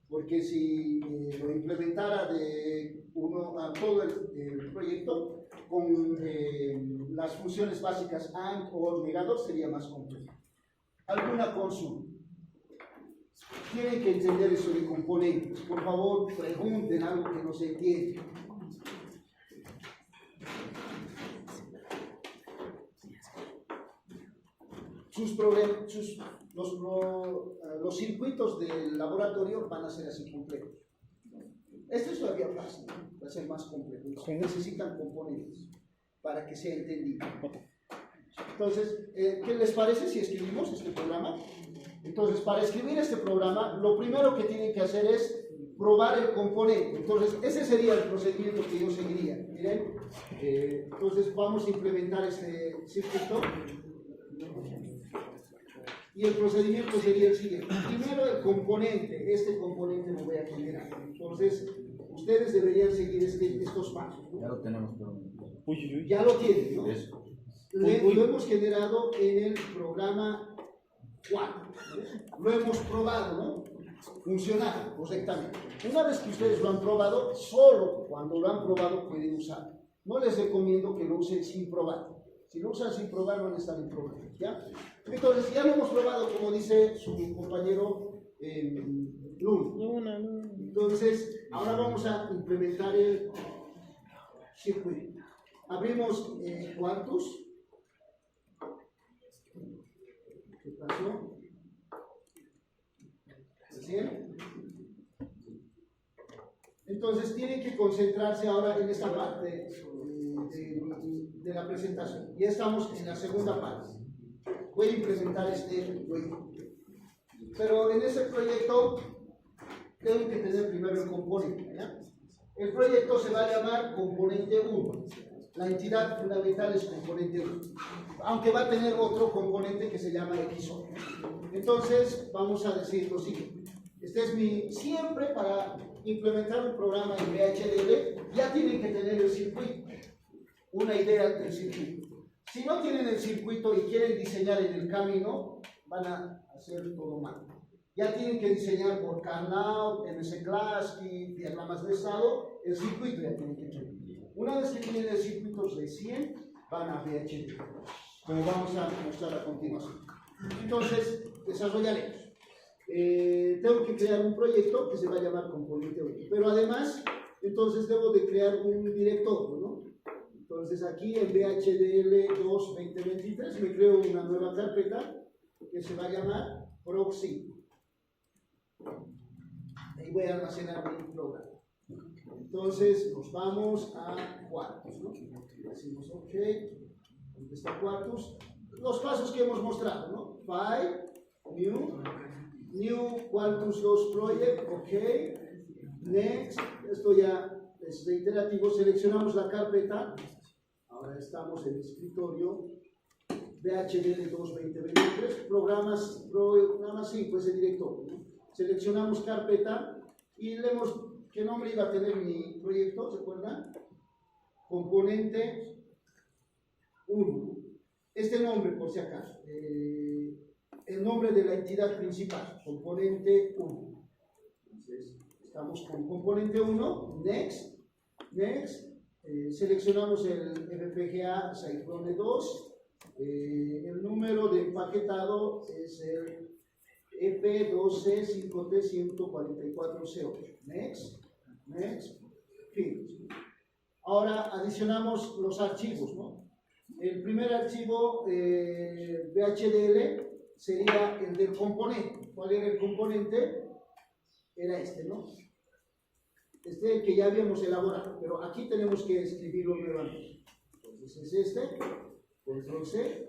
Porque si lo implementara de uno a todo el proyecto con las funciones básicas AND o negador sería más complejo. ¿Alguna consulta? Tienen que entender eso de componentes. Por favor, pregunten algo que no se entiende. Los circuitos del laboratorio van a ser así complejos. Esto es todavía fácil, va a ser más complejo. Necesitan componentes para que sea entendido. Entonces, ¿qué les parece si escribimos este programa? Entonces, para escribir este programa, lo primero que tienen que hacer es probar el componente. Entonces, ese sería el procedimiento que yo seguiría. Miren, entonces vamos a implementar este circuito. Y el procedimiento sería el siguiente. Primero el componente, este componente lo voy a generar. Entonces, ustedes deberían seguir estos pasos, ¿no? Ya lo tenemos, pero... Ya lo tienen, ¿no? Eso. Lo hemos generado en el programa 4. Lo hemos probado, ¿no? Funciona correctamente. Una vez que ustedes lo han probado, solo cuando lo han probado pueden usar. No les recomiendo que lo usen sin probar. Si lo usan sin probar, van a estar en problemas, ¿ya? Entonces, ya lo hemos probado, como dice su compañero Luna. Entonces, ahora vamos a implementar el circuito. Abrimos Quantus. ¿Qué pasó? ¿Bien? Entonces, tienen que concentrarse ahora en esta parte de la presentación. Ya estamos en la segunda parte. Voy a implementar este proyecto. Pero en ese proyecto tengo que tener primero el componente, ¿ya? El proyecto se va a llamar componente 1. La entidad fundamental es componente 1, aunque va a tener otro componente que se llama XOR. Entonces, vamos a decir lo siguiente. Este es siempre para implementar un programa en VHDL, ya tienen que tener el circuito, una idea del circuito. Si no tienen el circuito y quieren diseñar en el camino, van a hacer todo mal. Ya tienen que diseñar por Carnot, MS-Klasky, diagramas de estado, el circuito ya tienen que tener. Una vez que tienen el circuito recién, van a VHDL, como vamos a mostrar a continuación. Entonces, desarrollaremos. Tengo que crear un proyecto que se va a llamar componente 1, pero además, entonces debo de crear un directorio, ¿no? Entonces aquí en VHDL 2 2023 me creo una nueva carpeta que se va a llamar proxy. Ahí voy a almacenar mi programa. Entonces nos vamos a cuartos, ¿no? Decimos OK, ¿dónde está cuartos? Los pasos que hemos mostrado, ¿no? File, New Quartus 2 Project, OK, Next, esto ya es reiterativo, seleccionamos la carpeta, ahora estamos en el escritorio, VHDL 2 2023, programas 5, ese directorio, ¿no? Seleccionamos carpeta y leemos qué nombre iba a tener mi proyecto, ¿se acuerdan? Componente 1. Este nombre, por si acaso, el nombre de la entidad principal, componente 1. Entonces, estamos con componente 1, Next, seleccionamos el FPGA Cyclone 2, el número de empaquetado es el EP12C5T144C8. Next, fin. Ahora adicionamos los archivos, ¿no? El primer archivo VHDL sería el del componente. ¿Cuál era el componente? Era este, ¿no? Este que ya habíamos elaborado, pero aquí tenemos que escribirlo nuevamente. Entonces es este, control C.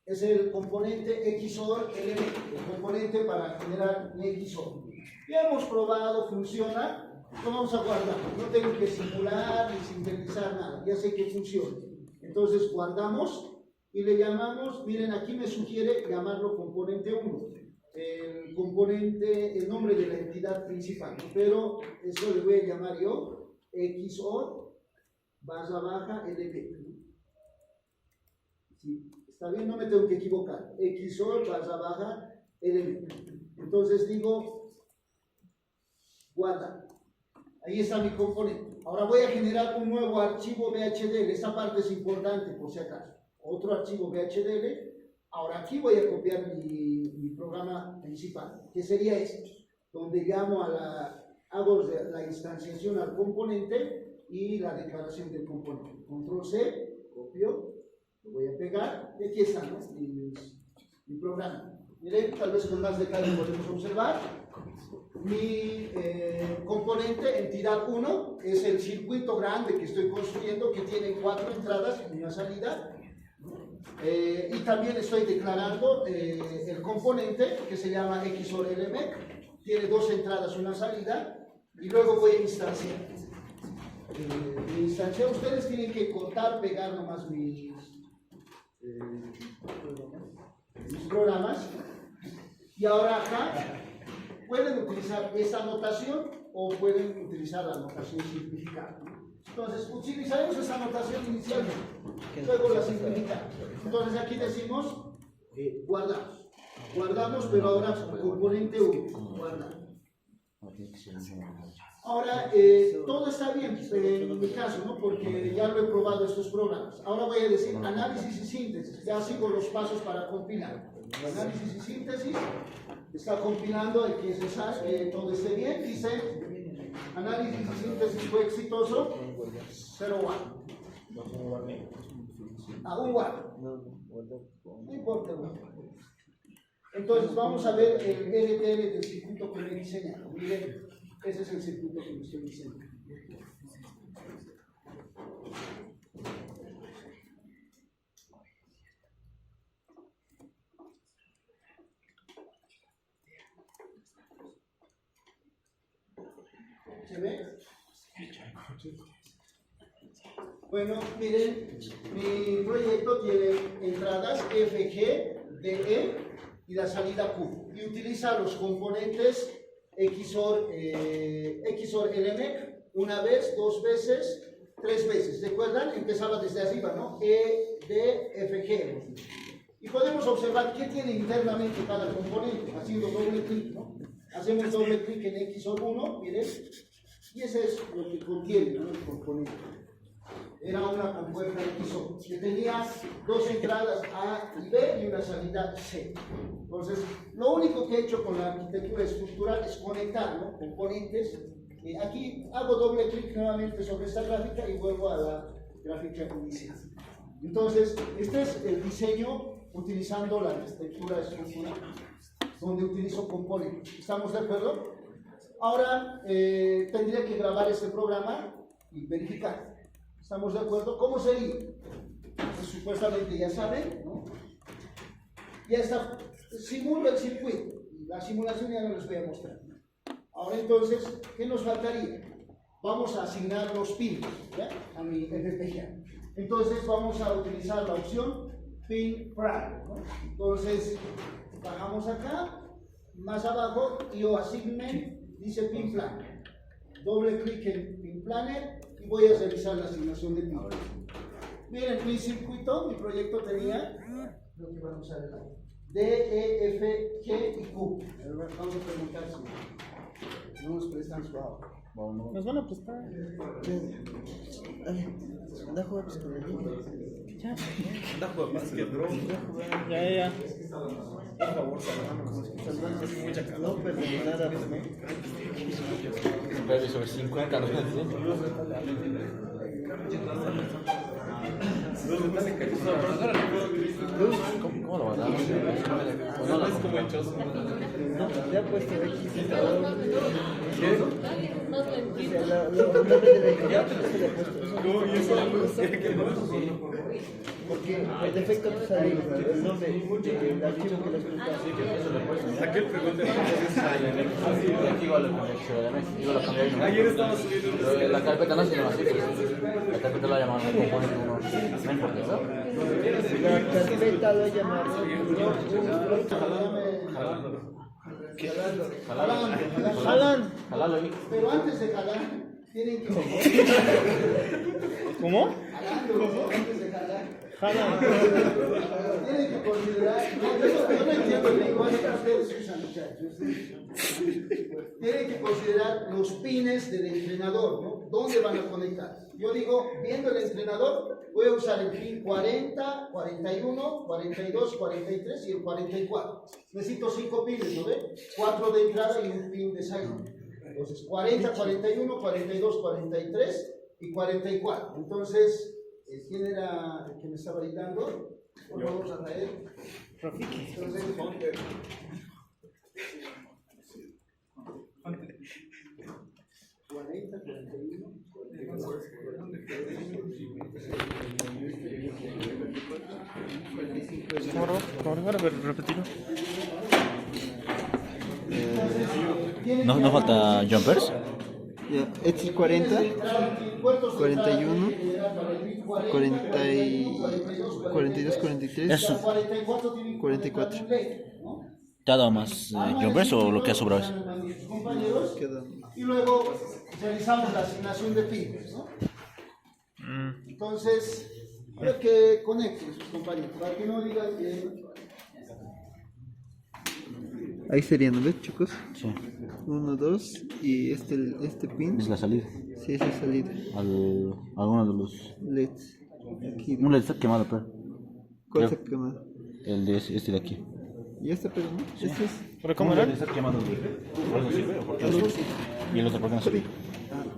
Es el componente XOR elemento, el componente para generar mi XOR. Ya hemos probado, funciona. Lo vamos a guardar, no tengo que simular ni sintetizar nada, ya sé que funciona. Entonces guardamos y le llamamos, miren aquí me sugiere llamarlo componente 1, el componente, el nombre de la entidad principal, pero eso le voy a llamar yo XOR barra baja LP. Sí, está bien, no me tengo que equivocar, XOR barra baja LP. Entonces digo guarda. Ahí está mi componente. Ahora voy a generar un nuevo archivo VHDL. Esta parte es importante por si acaso. Otro archivo VHDL. Ahora aquí voy a copiar mi programa principal, que sería este, donde llamo hago la instanciación al componente y la declaración del componente. Control C, copio, lo voy a pegar. Y aquí está, ¿no? mi programa. Miren, tal vez con más detalle podemos observar. Mi componente, entidad 1, es el circuito grande que estoy construyendo, que tiene 4 entradas y una salida. Y también estoy declarando el componente que se llama XOR LMEC, tiene 2 entradas y una salida, y luego voy a instanciar. Ustedes tienen que cortar, pegar nomás mis programas. Y ahora acá pueden utilizar esa notación o pueden utilizar la notación simplificada. Entonces, utilizaremos esa notación inicialmente, luego la simplificamos. Entonces, aquí decimos guardamos. Guardamos, pero ahora componente 1. Guardamos. Ahora, todo está bien en mi caso, ¿no? Porque ya lo he probado estos programas. Ahora voy a decir análisis y síntesis. Ya sigo los pasos para compilar. Análisis y síntesis. Está compilando, hay que cesar, que todo esté bien. Dice, análisis y síntesis fue exitoso. 0-1. Un 1. No importa. Entonces vamos a ver el LTL del circuito que me he diseñado. Miren, ese es el circuito que me estoy diseñando. ¿Se ve? Bueno, miren, mi proyecto tiene entradas F, G, D, E y la salida Q. Y utiliza los componentes XOR LMEC una vez, dos veces, tres veces. ¿Recuerdan? Empezaba desde arriba, ¿no? E, D, F, G. Y podemos observar qué tiene internamente cada componente, haciendo doble clic, ¿no? Hacemos doble clic en XOR 1, miren, y ese es lo que contiene, ¿no? El componente. Era una compuerta XOR que tenía dos entradas A y B y una salida C. Entonces, lo único que he hecho con la arquitectura estructural es conectar, ¿no? Componentes. Aquí hago doble clic nuevamente sobre esta gráfica y vuelvo a la gráfica inicial. Entonces, este es el diseño utilizando la arquitectura estructural, donde utilizo componentes. ¿Estamos de acuerdo? Ahora tendría que grabar este programa y verificar. ¿Estamos de acuerdo? ¿Cómo sería? Pues, supuestamente ya saben, ¿no? Ya está, simulo el circuito. La simulación ya no les voy a mostrar. Ahora entonces, ¿qué nos faltaría? Vamos a asignar los pins, ¿ya? A mi FPGA. Entonces vamos a utilizar la opción pin prime, ¿no? Entonces bajamos acá, más abajo, yo assignment, dice pin planner. Doble clic en pin planner y voy a realizar la asignación de pin. Miren, mi circuito, mi proyecto tenía, lo que vamos a ver, D, E, F, G y Q. Vamos a preguntar si no nos prestan su agua. Nos van a prestar. Dale, anda a jugar con el niño. Anda a jugar básquet, bro. Ya. Por favor, salvando, hace mucha calor. No perdemos nada, pues, ¿no? Un bebé sobre 50, ¿no? ¿Cómo lo va a dar? No es como hechoso. No, le ha puesto X. No, y eso Porque por defecto te sale el nombre del archivo que le has puesto. aquel pregunta Aquí igual lo cambié. ayer estaba subiendo La carpeta no se llama así. La carpeta la llaman el componente 1. No importa eso. La carpeta lo llaman. Jalalo ahí. Pero antes de jalar, tienen que... ¿Cómo? Jalando, antes de jalar. Jalan. Tienen que considerar... Yo no entiendo el lenguaje que ustedes usan, muchachos. Tienen que considerar los pines del entrenador, ¿no? ¿Dónde van a conectar? Yo digo, viendo el entrenador, voy a usar el pin 40, 41, 42, 43 y el 44. Necesito 5 pines, ¿no ve? 4 de entrada y un pin de salida. Entonces, 40, 41, 42, 43 y 44. Entonces, ¿quién era el que me estaba gritando? Por favor, Rafael. Entonces, 40, 41, ¿Cómo repetirlo? ¿No falta jumpers? Ya, este es 40, 41, 42, 43, Eso. 44. ¿Te ha dado más jumpers o lo que ha sobrado es? Queda. Y luego realizamos la asignación de pines, ¿no? Entonces, quiero que conecten sus compañeros, para que no digan que... Ahí serían, ¿no ves, chicos? Sí. 1, 2 y este pin. Es la salida. Sí, esa es salida. Alguno de los. LEDs. Aquí. Un LED está quemado, pero. ¿Cuál creo. se quema? El de este de aquí. ¿Y este, pero no? Este es. ¿Pero cómo era? Está quemado. ¿Por eso sirve o por qué no sirve? ¿Y el otro por qué no sirve?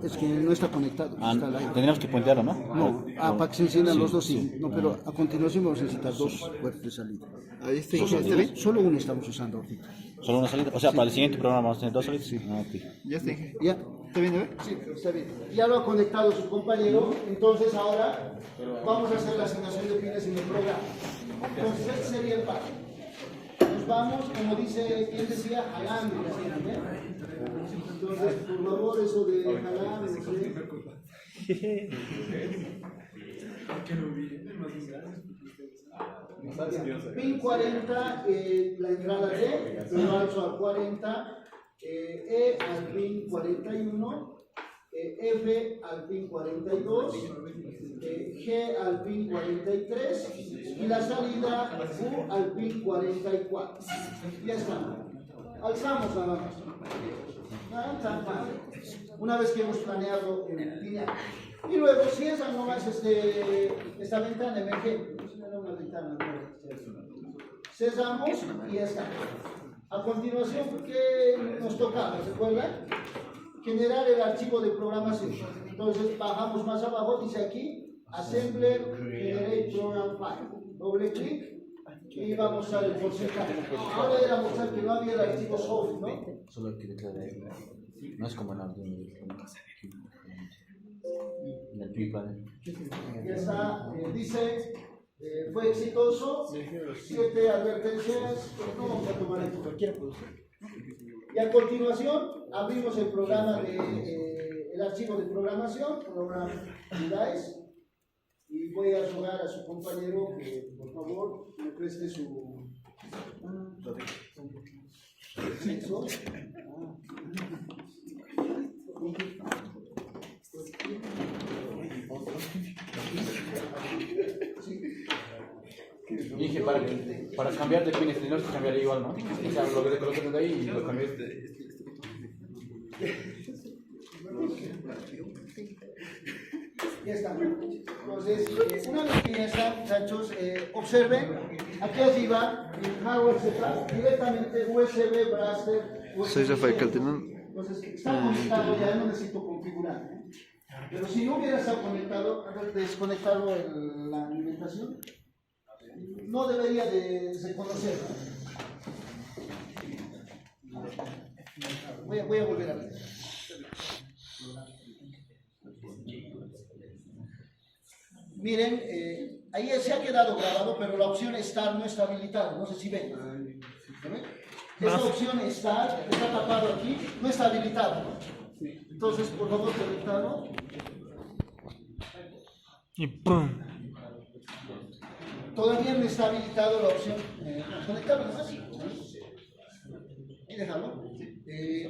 Es que no está conectado. Ah, tendríamos que puentearlo, ¿no? No, para que se enciendan los dos, sí. No, pero a continuación vamos a necesitar dos puertos de salida. Ahí está. ¿Está bien? Solo uno estamos usando ahorita. Solo una salida. O sea, para el siguiente programa vamos a tener 2 salidas. Sí. Ah, ok. Ya está. ¿Ya? ¿Está bien, no? Sí, está bien. Ya lo ha conectado su compañero, entonces ahora vamos a hacer la asignación de pines en el programa. Entonces, este sería el paso. Nos vamos, como dice, ¿quién decía? Jalando. Entonces, por favor, eso de jalar, no sé. Pin 40, la entrada D, lo alzo al 40, E al pin 41, F al pin 42, G al pin 43 y la salida U al pin 44. Ya está. Alzamos nada más. Una vez que hemos planeado el lineal. Y luego, si esa no es esta ventana emergente, cesamos y ya está. A continuación, ¿qué nos toca? ¿Recuerdan? Generar el archivo de programación. Entonces, bajamos más abajo, dice aquí, Assembler Generate Program File. Doble clic y vamos a el porcentaje. Ahora era mostrar que no había el archivo soft, ¿no? Solo hay que declarar. No es como en Arduino. En el Triplan. Ya está, dice, fue exitoso, 7 advertencias, no vamos a tomar esto, cualquiera puede ser. Y a continuación, abrimos el programa el archivo de programación, programa device, y voy a rogar a su compañero que, por favor, me preste su sexo. Dije, para cambiar de pines, tenemos que cambiar igual, ¿no? O sea, lo que coloques de ahí y lo cambias. Ya está. Entonces, una vez que ya está, muchachos, observen, aquí arriba, en hardware setup, directamente USB, Blaster, USB. Soy Rafael Calderón. Entonces, está conectado, ya no necesito configurar. Pero si no hubiera estado conectado, desconectado la alimentación, no debería de reconocer. Voy a volver a ver. Miren, ahí se ha quedado grabado, pero la opción Start no está habilitada. No sé si ven. Esta opción Start está tapado aquí, no está habilitada. Entonces, por favor, conectado. Y ¡pum! Todavía no está habilitado la opción conectarlo, ¿no? Y déjalo.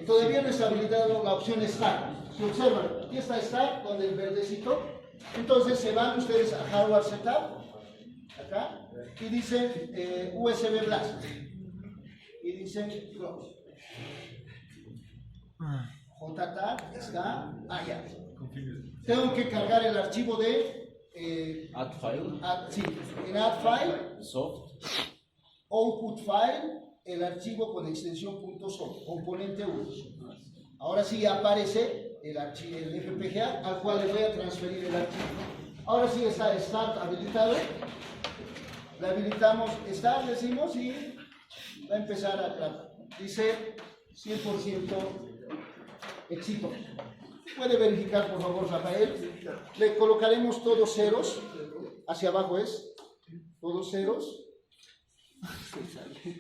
Todavía no está habilitado la opción Start. Si observan, aquí está Start con el verdecito. Entonces se van ustedes a Hardware Setup, acá, y dicen USB Blast. Y dicen Close. JTAG está allá. Tengo que cargar el archivo de Add file. sí, en Add File, Soft. Output File, el archivo con extensión .soft, componente 1. Ahora sí aparece el FPGA al cual le voy a transferir el archivo. Ahora sí está Start habilitado. Le habilitamos Start, decimos, y va a empezar a trabajar. Dice 100% éxito. Puede verificar, por favor, Rafael. Le colocaremos todos ceros. Hacia abajo es. Todos ceros.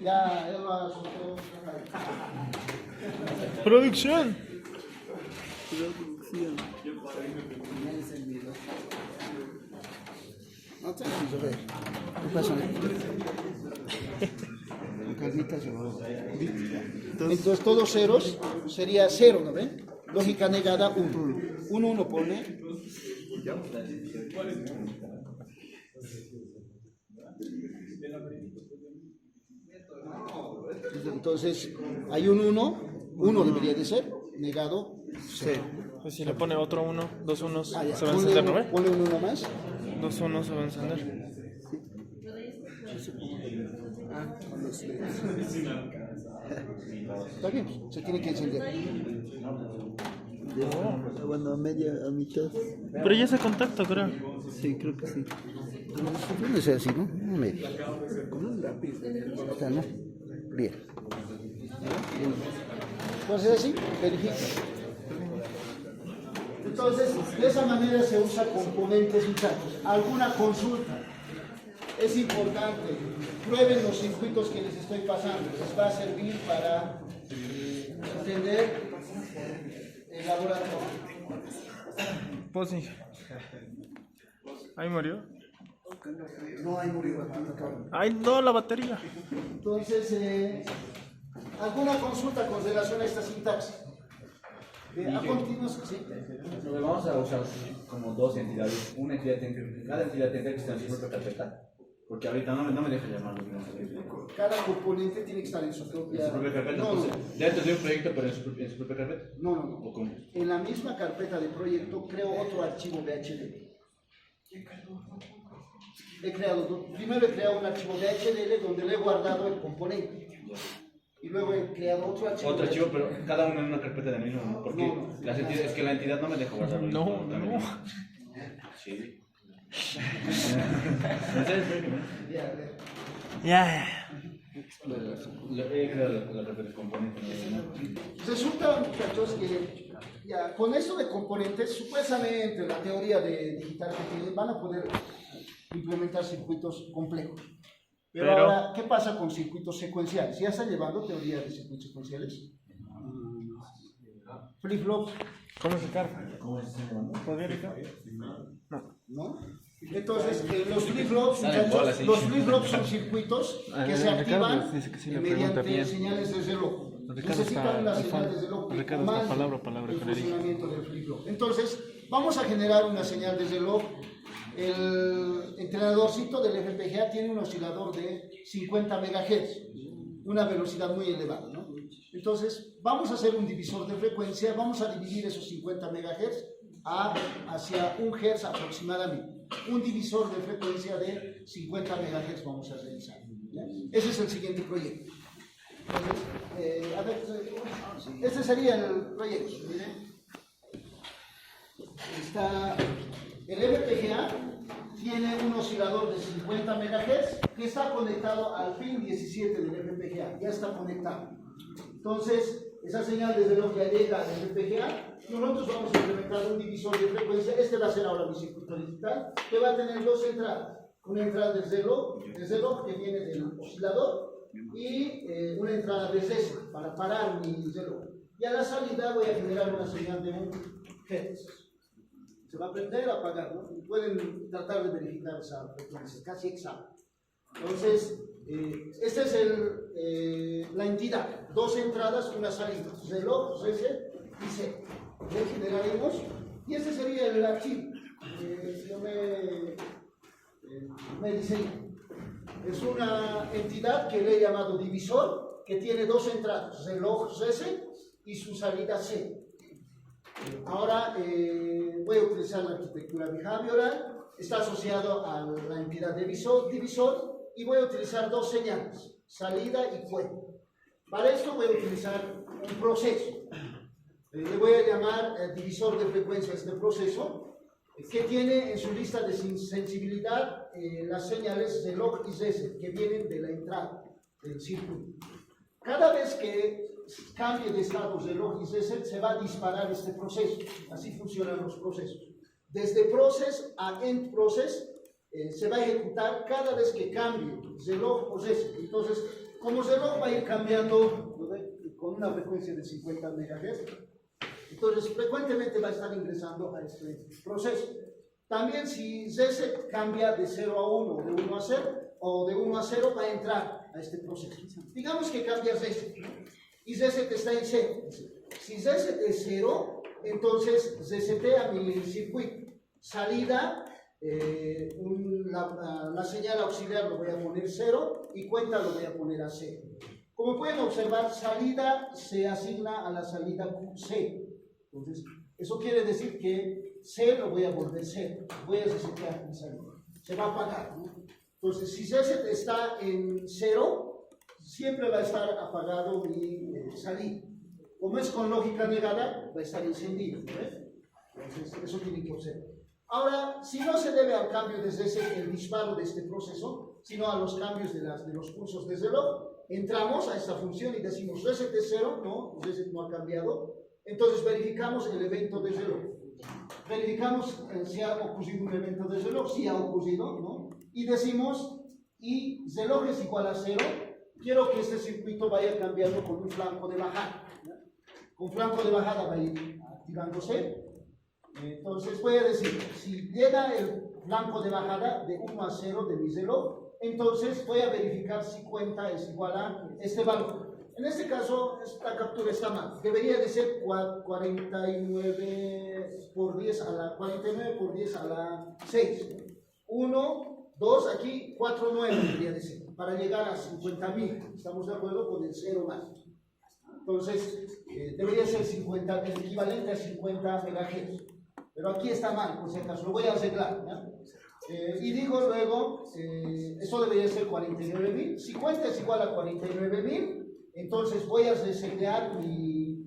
Ya, él va a soltar. ¡Producción! No te ¿qué pasa? Entonces todos ceros sería 0, ¿no ven? Lógica negada 1. 1, 1 pone. Entonces hay un 1 debería de ser, negado 0. Pues si le pone otro 1, 2 unos, Ah, ya. se va a encender, ¿no ve? Ponle un 1 más. 2 unos se va a encender. Está bien, se tiene que encender. Bueno, a media, a mitad. Pero ya se contacta, creo. Sí, creo que sí. Debe ser así, ¿no? A media. Como un lápiz. Está, ¿no? Bien. Entonces así, verifica. Entonces, de esa manera se usa componentes, muchachos. ¿Alguna consulta? Es importante. Prueben los circuitos que les estoy pasando. Les va a servir para entender el laboratorio. Pues sí. Ahí murió. No hay murió. Ay, no, la batería. Entonces, ¿alguna consulta con relación a esta sintaxis? A continuación, sí. Vamos a usar como dos entidades. Una entidad, cada entidad tendrá que estar en su propia carpeta. Porque ahorita no me deja llamarlo. Cada componente tiene que estar en su propia, carpeta. No, entonces, dentro de un proyecto, pero en su propia carpeta. no. ¿O cómo? En la misma carpeta de proyecto creo otro archivo VHDL. Primero he creado un archivo VHDL donde le he guardado el componente. Y luego he creado otro archivo. Otro archivo, pero cada uno en una carpeta del mismo, ¿no? Porque No. las entidades, es que la entidad no me deja guardarlo. No. Sí. Ya. He creado la carpeta de componentes. Resulta, muchachos, que ya, con esto de componentes, supuestamente la teoría de digital que tienen, van a poder implementar circuitos complejos. Pero ahora, ¿qué pasa con circuitos secuenciales? ¿Ya están llevando teoría de circuitos secuenciales? Flip-flops, ¿Cómo se carga? ¿Podría Ricardo? ¿no? Entonces, los flip-flops, Dale, bola, sí. los flip-flops son circuitos que se Ricardo activan dice que sí le pregunta mediante bien. señales de reloj. Ricardo Necesitan está una al señal fondo. de reloj que Ricardo está comande palabra el con Eric. funcionamiento del flip-flop. Entonces, vamos a generar una señal de reloj. El entrenadorcito del FPGA tiene un oscilador de 50 MHz, una velocidad muy elevada, ¿no? Entonces, vamos a hacer un divisor de frecuencia, vamos a dividir esos 50 MHz hacia 1 Hz aproximadamente. Un divisor de frecuencia de 50 MHz vamos a realizar. ¿Ya? Ese es el siguiente proyecto. Entonces, este sería el proyecto. Miren. El FPGA tiene un oscilador de 50 MHz que está conectado al pin 17 del FPGA, ya está conectado. Entonces, esa señal desde lo que llega al FPGA, nosotros vamos a implementar un divisor de frecuencia. Este va a ser ahora mi circuito digital, que va a tener dos entradas. Una entrada del reloj que viene del oscilador, y una entrada de ese para parar mi reloj. Y a la salida voy a generar una señal de 1 Hz. Se va a prender, a apagar, ¿no? Pueden tratar de verificar esa frecuencia, casi exacta. Entonces, esta es la entidad. Dos entradas, una salida. Reloj, reset y set. Le generaremos, y este sería el archivo. Yo me diseñé. Es una entidad que le he llamado divisor, que tiene dos entradas, reloj, reset y su salida set. Ahora voy a utilizar la arquitectura behavioral, está asociado a la entidad divisor, y voy a utilizar dos señales, salida y fuente. Para esto voy a utilizar un proceso. Le voy a llamar divisor de frecuencia a este proceso, que tiene en su lista de sensibilidad las señales de log y reset que vienen de la entrada del circuito. Cada vez que cambie de estado de log y reset se va a disparar este proceso. Así funcionan los procesos. Desde process a end process se va a ejecutar cada vez que cambie reloj o reset. Entonces, como reloj va a ir cambiando con una frecuencia de 50 MHz, entonces frecuentemente va a estar ingresando a este proceso. También si reset cambia de 0 a 1, de 1 a 0, o de 1 a 0 va a entrar a este proceso. Digamos que cambia reset, ¿no? Y reset está en 0. Si reset es 0, entonces resetea mi circuito. Salida, la señal auxiliar lo voy a poner 0 y cuenta lo voy a poner a 0. Como pueden observar, salida se asigna a la salida QC. Entonces, eso quiere decir que C lo voy a volver 0. Voy a resetear mi salida. Se va a apagar, ¿no? Entonces, si reset está en 0, siempre va a estar apagado mi salida. Como es con lógica negada, va a estar encendido, ¿ves? Entonces, eso tienen que observar. Ahora, si no se debe al cambio desde el disparo de este proceso, sino a los cambios de los pulsos de reloj, entramos a esta función y decimos reset es 0, no, reset no ha cambiado. Entonces verificamos el evento de reloj. Verificamos si ha ocurrido un evento de reloj, si ha ocurrido, ¿no? Y decimos, y reloj es igual a 0, quiero que este circuito vaya cambiando con un flanco de bajada, ¿no? Con flanco de bajada va a ir activándose. Entonces voy a decir, si llega el blanco de bajada de 1 a 0 de mi reloj. Entonces voy a verificar si cuenta es igual a este valor. En este caso, esta captura está mal. Debería de ser 49 por 10 a la 49 por 10 a la 6. 1, 2, aquí 4, 9 debería de ser. Para llegar a 50.000. ¿Estamos de acuerdo? Con el 0 más. Entonces, debería ser 50, el equivalente a 50 MHz. Pero aquí está mal, por si acaso. Lo voy a arreglar, ¿ya? Y digo luego, eso debería ser 49.000. Si cuenta es igual a 49.000, entonces voy a resetear mi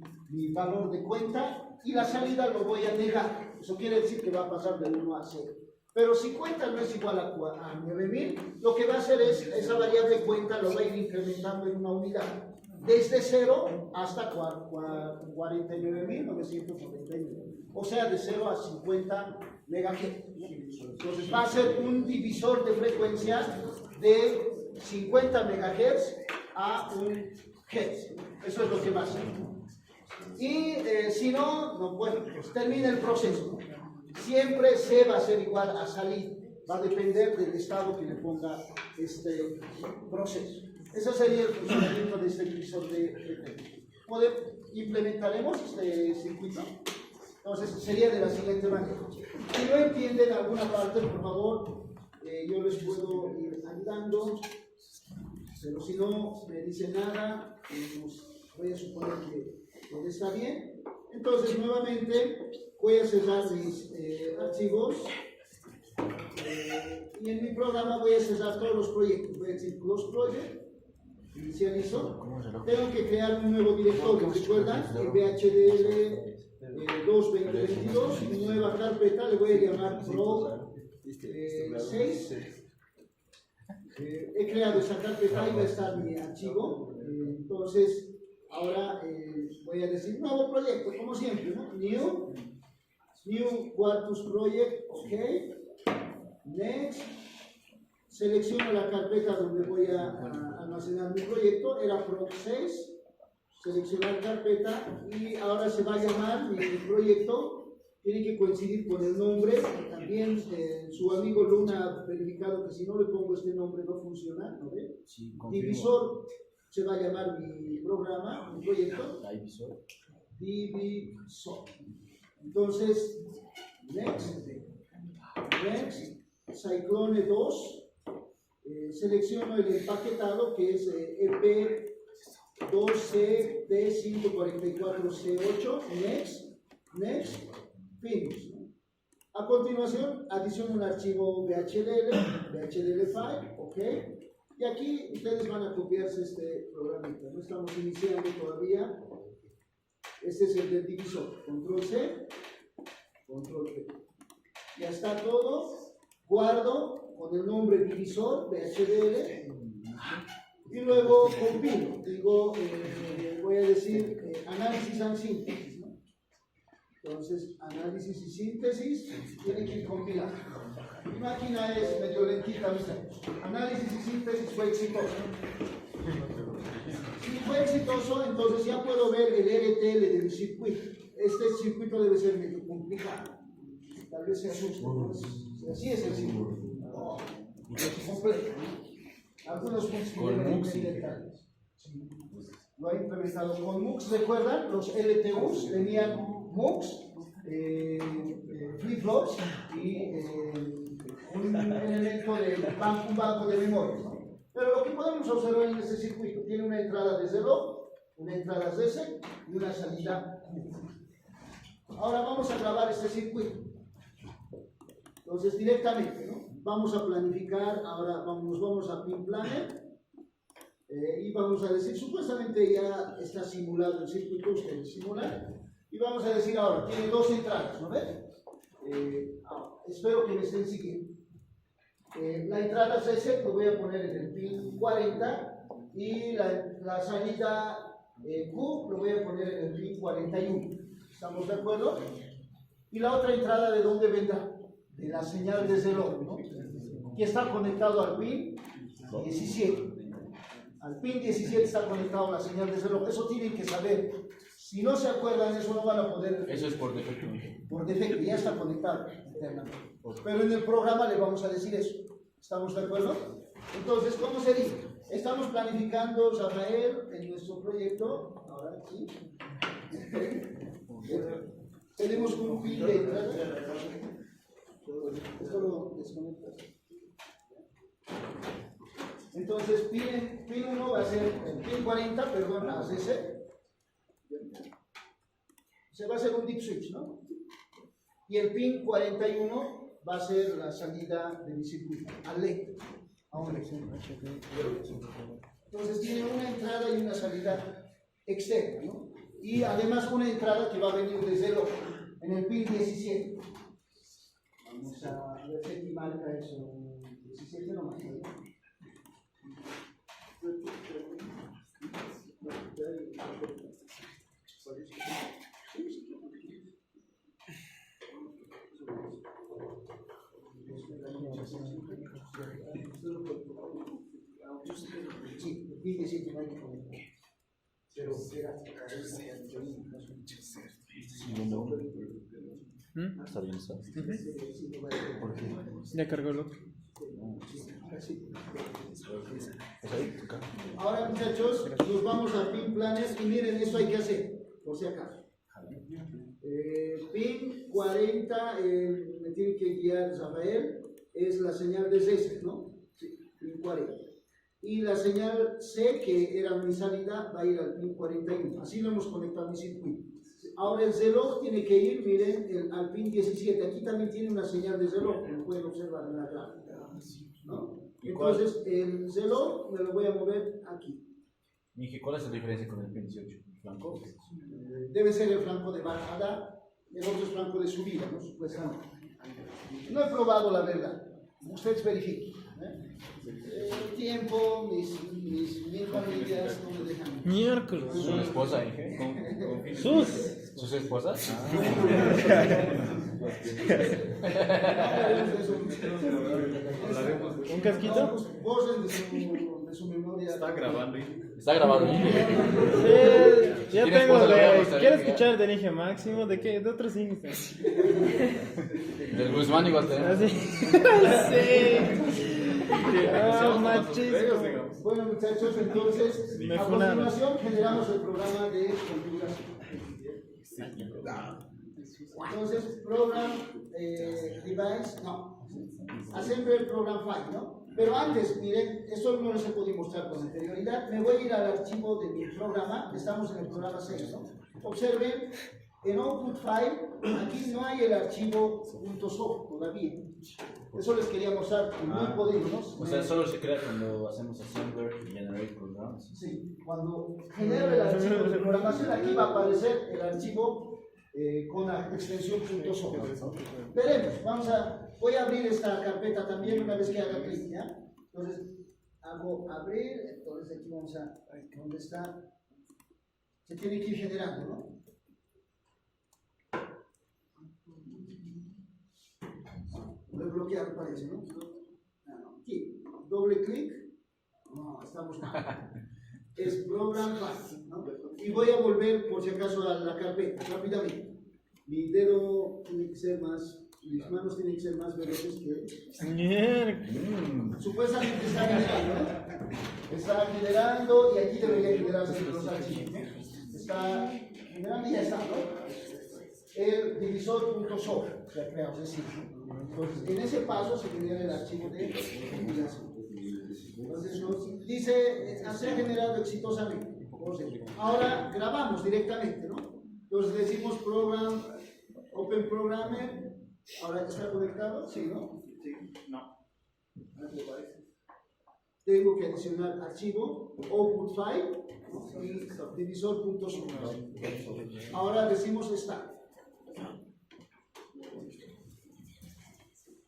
valor de cuenta y la salida lo voy a negar. Eso quiere decir que va a pasar de 1 a 0. Pero si cuenta no es igual a 9.000, lo que va a hacer es, esa variable cuenta lo va a ir incrementando en una unidad. Desde 0 hasta 49.999. O sea, de 0 a 50 MHz. Entonces va a ser un divisor de frecuencia de 50 MHz a 1 Hz. Eso es lo que va a hacer. Y si no, bueno, pues termina el proceso. Siempre C va a ser igual a salir. Va a depender del estado que le ponga este proceso. Ese sería el funcionamiento de este divisor de frecuencia. ¿Implementaremos este circuito? Entonces sería de la siguiente manera. Si no entienden alguna parte, por favor, yo les puedo ir ayudando. Pero si no me dicen nada, pues voy a suponer que todo está bien. Entonces nuevamente voy a cerrar mis archivos. Y en mi programa voy a cerrar todos los proyectos. Voy a decir Close Project. Inicializo. Tengo que crear un nuevo directorio. ¿Recuerdan? VHDL 2.2022. Mi nueva carpeta le voy a llamar Pro 6. He creado esa carpeta y va a estar mi archivo. Entonces, ahora voy a decir nuevo proyecto, como siempre, ¿no? New Quartus Project, ok. Next. Selecciono la carpeta donde voy a almacenar mi proyecto, era Pro 6. Seleccionar carpeta y ahora se va a llamar mi proyecto. Tiene que coincidir con el nombre. También su amigo Luna ha verificado que si no le pongo este nombre no funciona, ¿no ve? Sí, divisor se va a llamar mi programa, mi proyecto. Divisor. Entonces, next, Cyclone 2. Selecciono el empaquetado que es EP2CP544C8. Next. Finish. A continuación, adiciono un archivo VHDL file, ok. Y aquí ustedes van a copiarse este programita. No estamos iniciando todavía. Este es el del divisor. Control C, Control P. Ya está todo. Guardo con el nombre divisor VHDL. Y luego compilo. Digo, voy a decir análisis and síntesis. Entonces, análisis y síntesis tiene que ir compilado. Mi máquina es medio lentita, ¿viste? Análisis y síntesis fue exitoso. Si fue exitoso, entonces ya puedo ver el RTL del circuito. Este circuito debe ser medio complicado. Tal vez se asuste, ¿no? Así es el circuito. No, es complejo, ¿no? Algunos puntos de detalles. Lo ha implementado con MUX. ¿Recuerdan? Los LTUs tenían MUX, flip-flops y un elemento de un banco de memoria. Pero lo que podemos observar en este circuito tiene una entrada desde reloj, una entrada reset y una salida. Ahora vamos a grabar este circuito. Entonces directamente, ¿no? Vamos a planificar, ahora nos vamos a Pin Planner y vamos a decir, supuestamente ya está simulado el circuito, ustedes simulan. Y vamos a decir ahora, tiene dos entradas, ¿no ven? Espero que me estén siguiendo. La entrada reset lo voy a poner en el pin 40 y la salida Q lo voy a poner en el pin 41. ¿Estamos de acuerdo? Y la otra entrada, ¿de dónde vendrá? De la señal desde el otro, ¿no? Que está conectado al pin 17. Al pin 17 está conectado la señal desde el otro. Eso tienen que saber. Si no se acuerdan, eso no van a poder. Eso es por defecto. Por defecto, ya está conectado internamente. Pero en el programa le vamos a decir eso. ¿Estamos de acuerdo? Entonces, ¿cómo sería? Estamos planificando, Rafael, en nuestro proyecto. Ahora sí. Tenemos un pin de entrada. Esto lo desconectas. Entonces, pin 1 va a ser el pin 40, perdón, ACC. Se va a hacer un deep switch, ¿no? Y el pin 41 va a ser la salida de mi circuito, al LED. Entonces tiene una entrada y una salida externa, ¿no? Y además una entrada que va a venir desde el otro, en el pin 17. Vamos a ver si aquí marca eso. 17 no más. Sí, el pin 17 no hay que poner. Pero será. Está bien, está. ¿Por qué? Ya cargó el otro. Ahora, muchachos, nos vamos a pin planes y miren, esto hay que hacer, por si acaso. Pin 40, me tiene que guiar Rafael, es la señal de César, ¿no? Sí, pin 40. Y la señal C, que era mi salida, va a ir al pin 41. Así lo hemos conectado a mi circuito. Ahora el reloj tiene que ir, miren, al pin 17. Aquí también tiene una señal de reloj, como pueden observar en la gráfica, ¿no? Entonces, el reloj me lo voy a mover aquí. Mije, ¿cuál es la diferencia con el pin 18? ¿El flanco? Debe ser el flanco de bajada, el otro es flanco de subida, ¿no? Supuestamente. No he probado la verdad. Ustedes verifiquen. El tiempo, mis familias no me dejan. Miércoles. ¿Su esposa, Inge? ¿Sus esposas? ¿Un casquito? Borren de su memoria. Está grabando. ¿Está grabando? Sí, ya ¿Tienes tengo esposa? de. Quiero escuchar de Inge Máximo, ¿de qué? De otros Inge. Del Guzmán igual tenemos. Así. Sí. Ah, machismo. Bueno, muchachos, entonces, Me a funaron. continuación generamos el programa de configuración. Entonces, program device, no. Assembler program file, ¿no? Pero antes, miren, esto no les he podido mostrar con anterioridad. Me voy a ir al archivo de mi programa. Estamos en el programa 6, ¿no? Observen, en output file, aquí no hay el archivo .soft todavía. Eso les quería mostrar, muy poderosos. O sea, solo se crea cuando hacemos assembler y generate programs. Sí, cuando genere el archivo de programación, aquí va a aparecer el archivo con la extensión .soft. Veremos, voy a abrir esta carpeta también una vez que haga clic, ¿ya? Entonces, hago abrir, entonces aquí vamos a, ¿dónde está? Se tiene que ir generando, ¿no? Lo he bloqueado, parece, ¿no? Aquí, doble clic. No, estamos mal. Es program file, ¿no? Y voy a volver, por si acaso, a la carpeta, rápidamente. Mi dedo tiene que ser más, mis manos tienen que ser más veloces que... Miércoles. Supuestamente está generando, ¿no? Está generando y aquí debería generarse los archivos, ¿no? Está generando y ya está, ¿no? El divisor.soft se ha creado, es decir, entonces en ese paso se genera el archivo de configuración. Entonces nos dice hacer generado exitosamente. Ahora grabamos directamente, ¿no? Entonces decimos program, open programmer. Ahora está conectado, ¿sí, no? Sí, no. Tengo que adicionar archivo, output file, ¿no? Y divisor.soft. Ahora decimos start.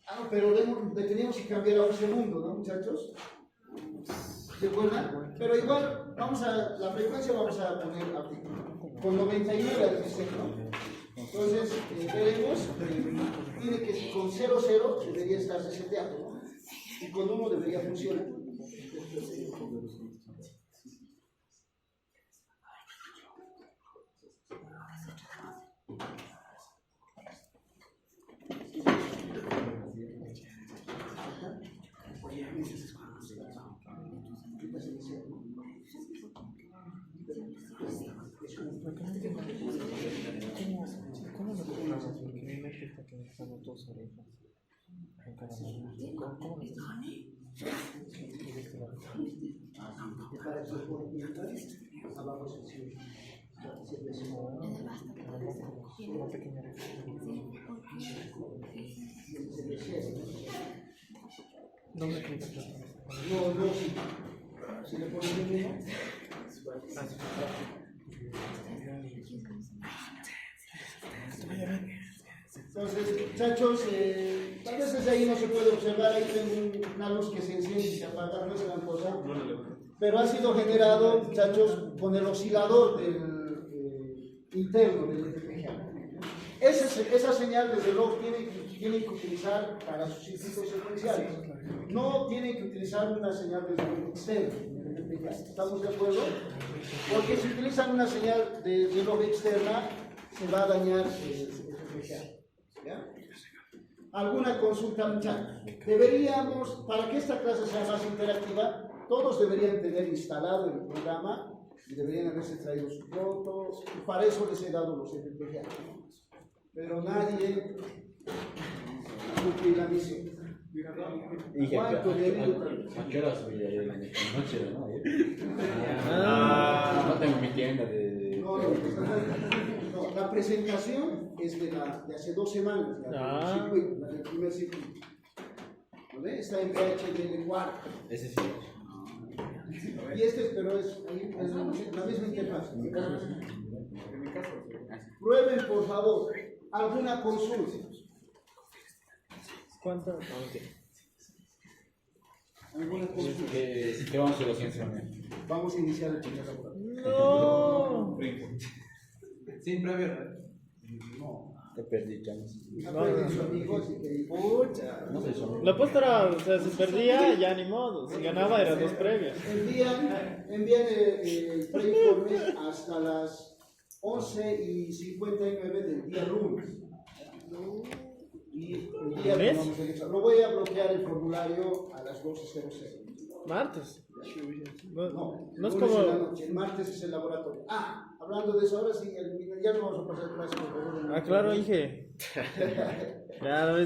Ah, pero le teníamos que cambiar a un segundo, ¿no, muchachos? ¿Se acuerdan? Pero igual, la frecuencia vamos a poner con 99 al sistema, ¿no? Entonces, veremos, tiene que con 00 debería estar reseteado, ¿no? Y con 1 debería funcionar. Son dos orejas. En cada mano. ¿Cómo lo Para que abajo se sube. una pequeña oreja? ¿Dónde clicas? No, sí. Si le pones el mismo. Entonces, muchachos, tal vez desde ahí no se puede observar, ahí tengo una luz que se enciende y se apaga, no es gran cosa, pero ha sido generado, muchachos, con el oscilador interno del FPGA. Esa señal, desde luego, tienen que utilizar para sus circuitos secuenciales. No tienen que utilizar una señal de reloj externo en el FPGA. ¿Estamos de acuerdo? Porque si utilizan una señal de reloj externa, se va a dañar el FPGA. ¿Ya? ¿Alguna consulta, muchachos? Deberíamos, para que esta clase sea más interactiva, todos deberían tener instalado el programa y deberían haberse traído sus fotos, y para eso les he dado los FPGA. Pero nadie cumple la misión. ¿Cuánto debido? ¿A qué hora subí ayer en la noche, no? No tengo mi tienda de... No, la presentación es de hace 2 semanas, la del circuito, la del primer circuito. ¿Vale? Está en VHDL4. Ese sí. Y pero es la misma interfaz. En mi caso, Prueben, por favor, alguna consulta. ¿Cuánto? ¿Alguna consulta? ¿Qué vamos a hacer los ciencias? Vamos a iniciar el primer laboratorio. No. Sin previo. No. Te perdí, Chanos. Acuérdense, sus amigos, y que pucha. No soy solo. La apuesta era, o sea, si perdía, ya ni modo. Si ganaba, eran 2 previas. Envían el preinforme hasta las 11:59 del día lunes. Y el día que vamos a iniciar. Lo voy a bloquear el formulario a las 12:00. Martes. No, No es lunes como. en la noche, el martes es el laboratorio. Hablando de eso, ahora sí, ya no vamos a pasar clases. Ah, claro, dije. Ya, no me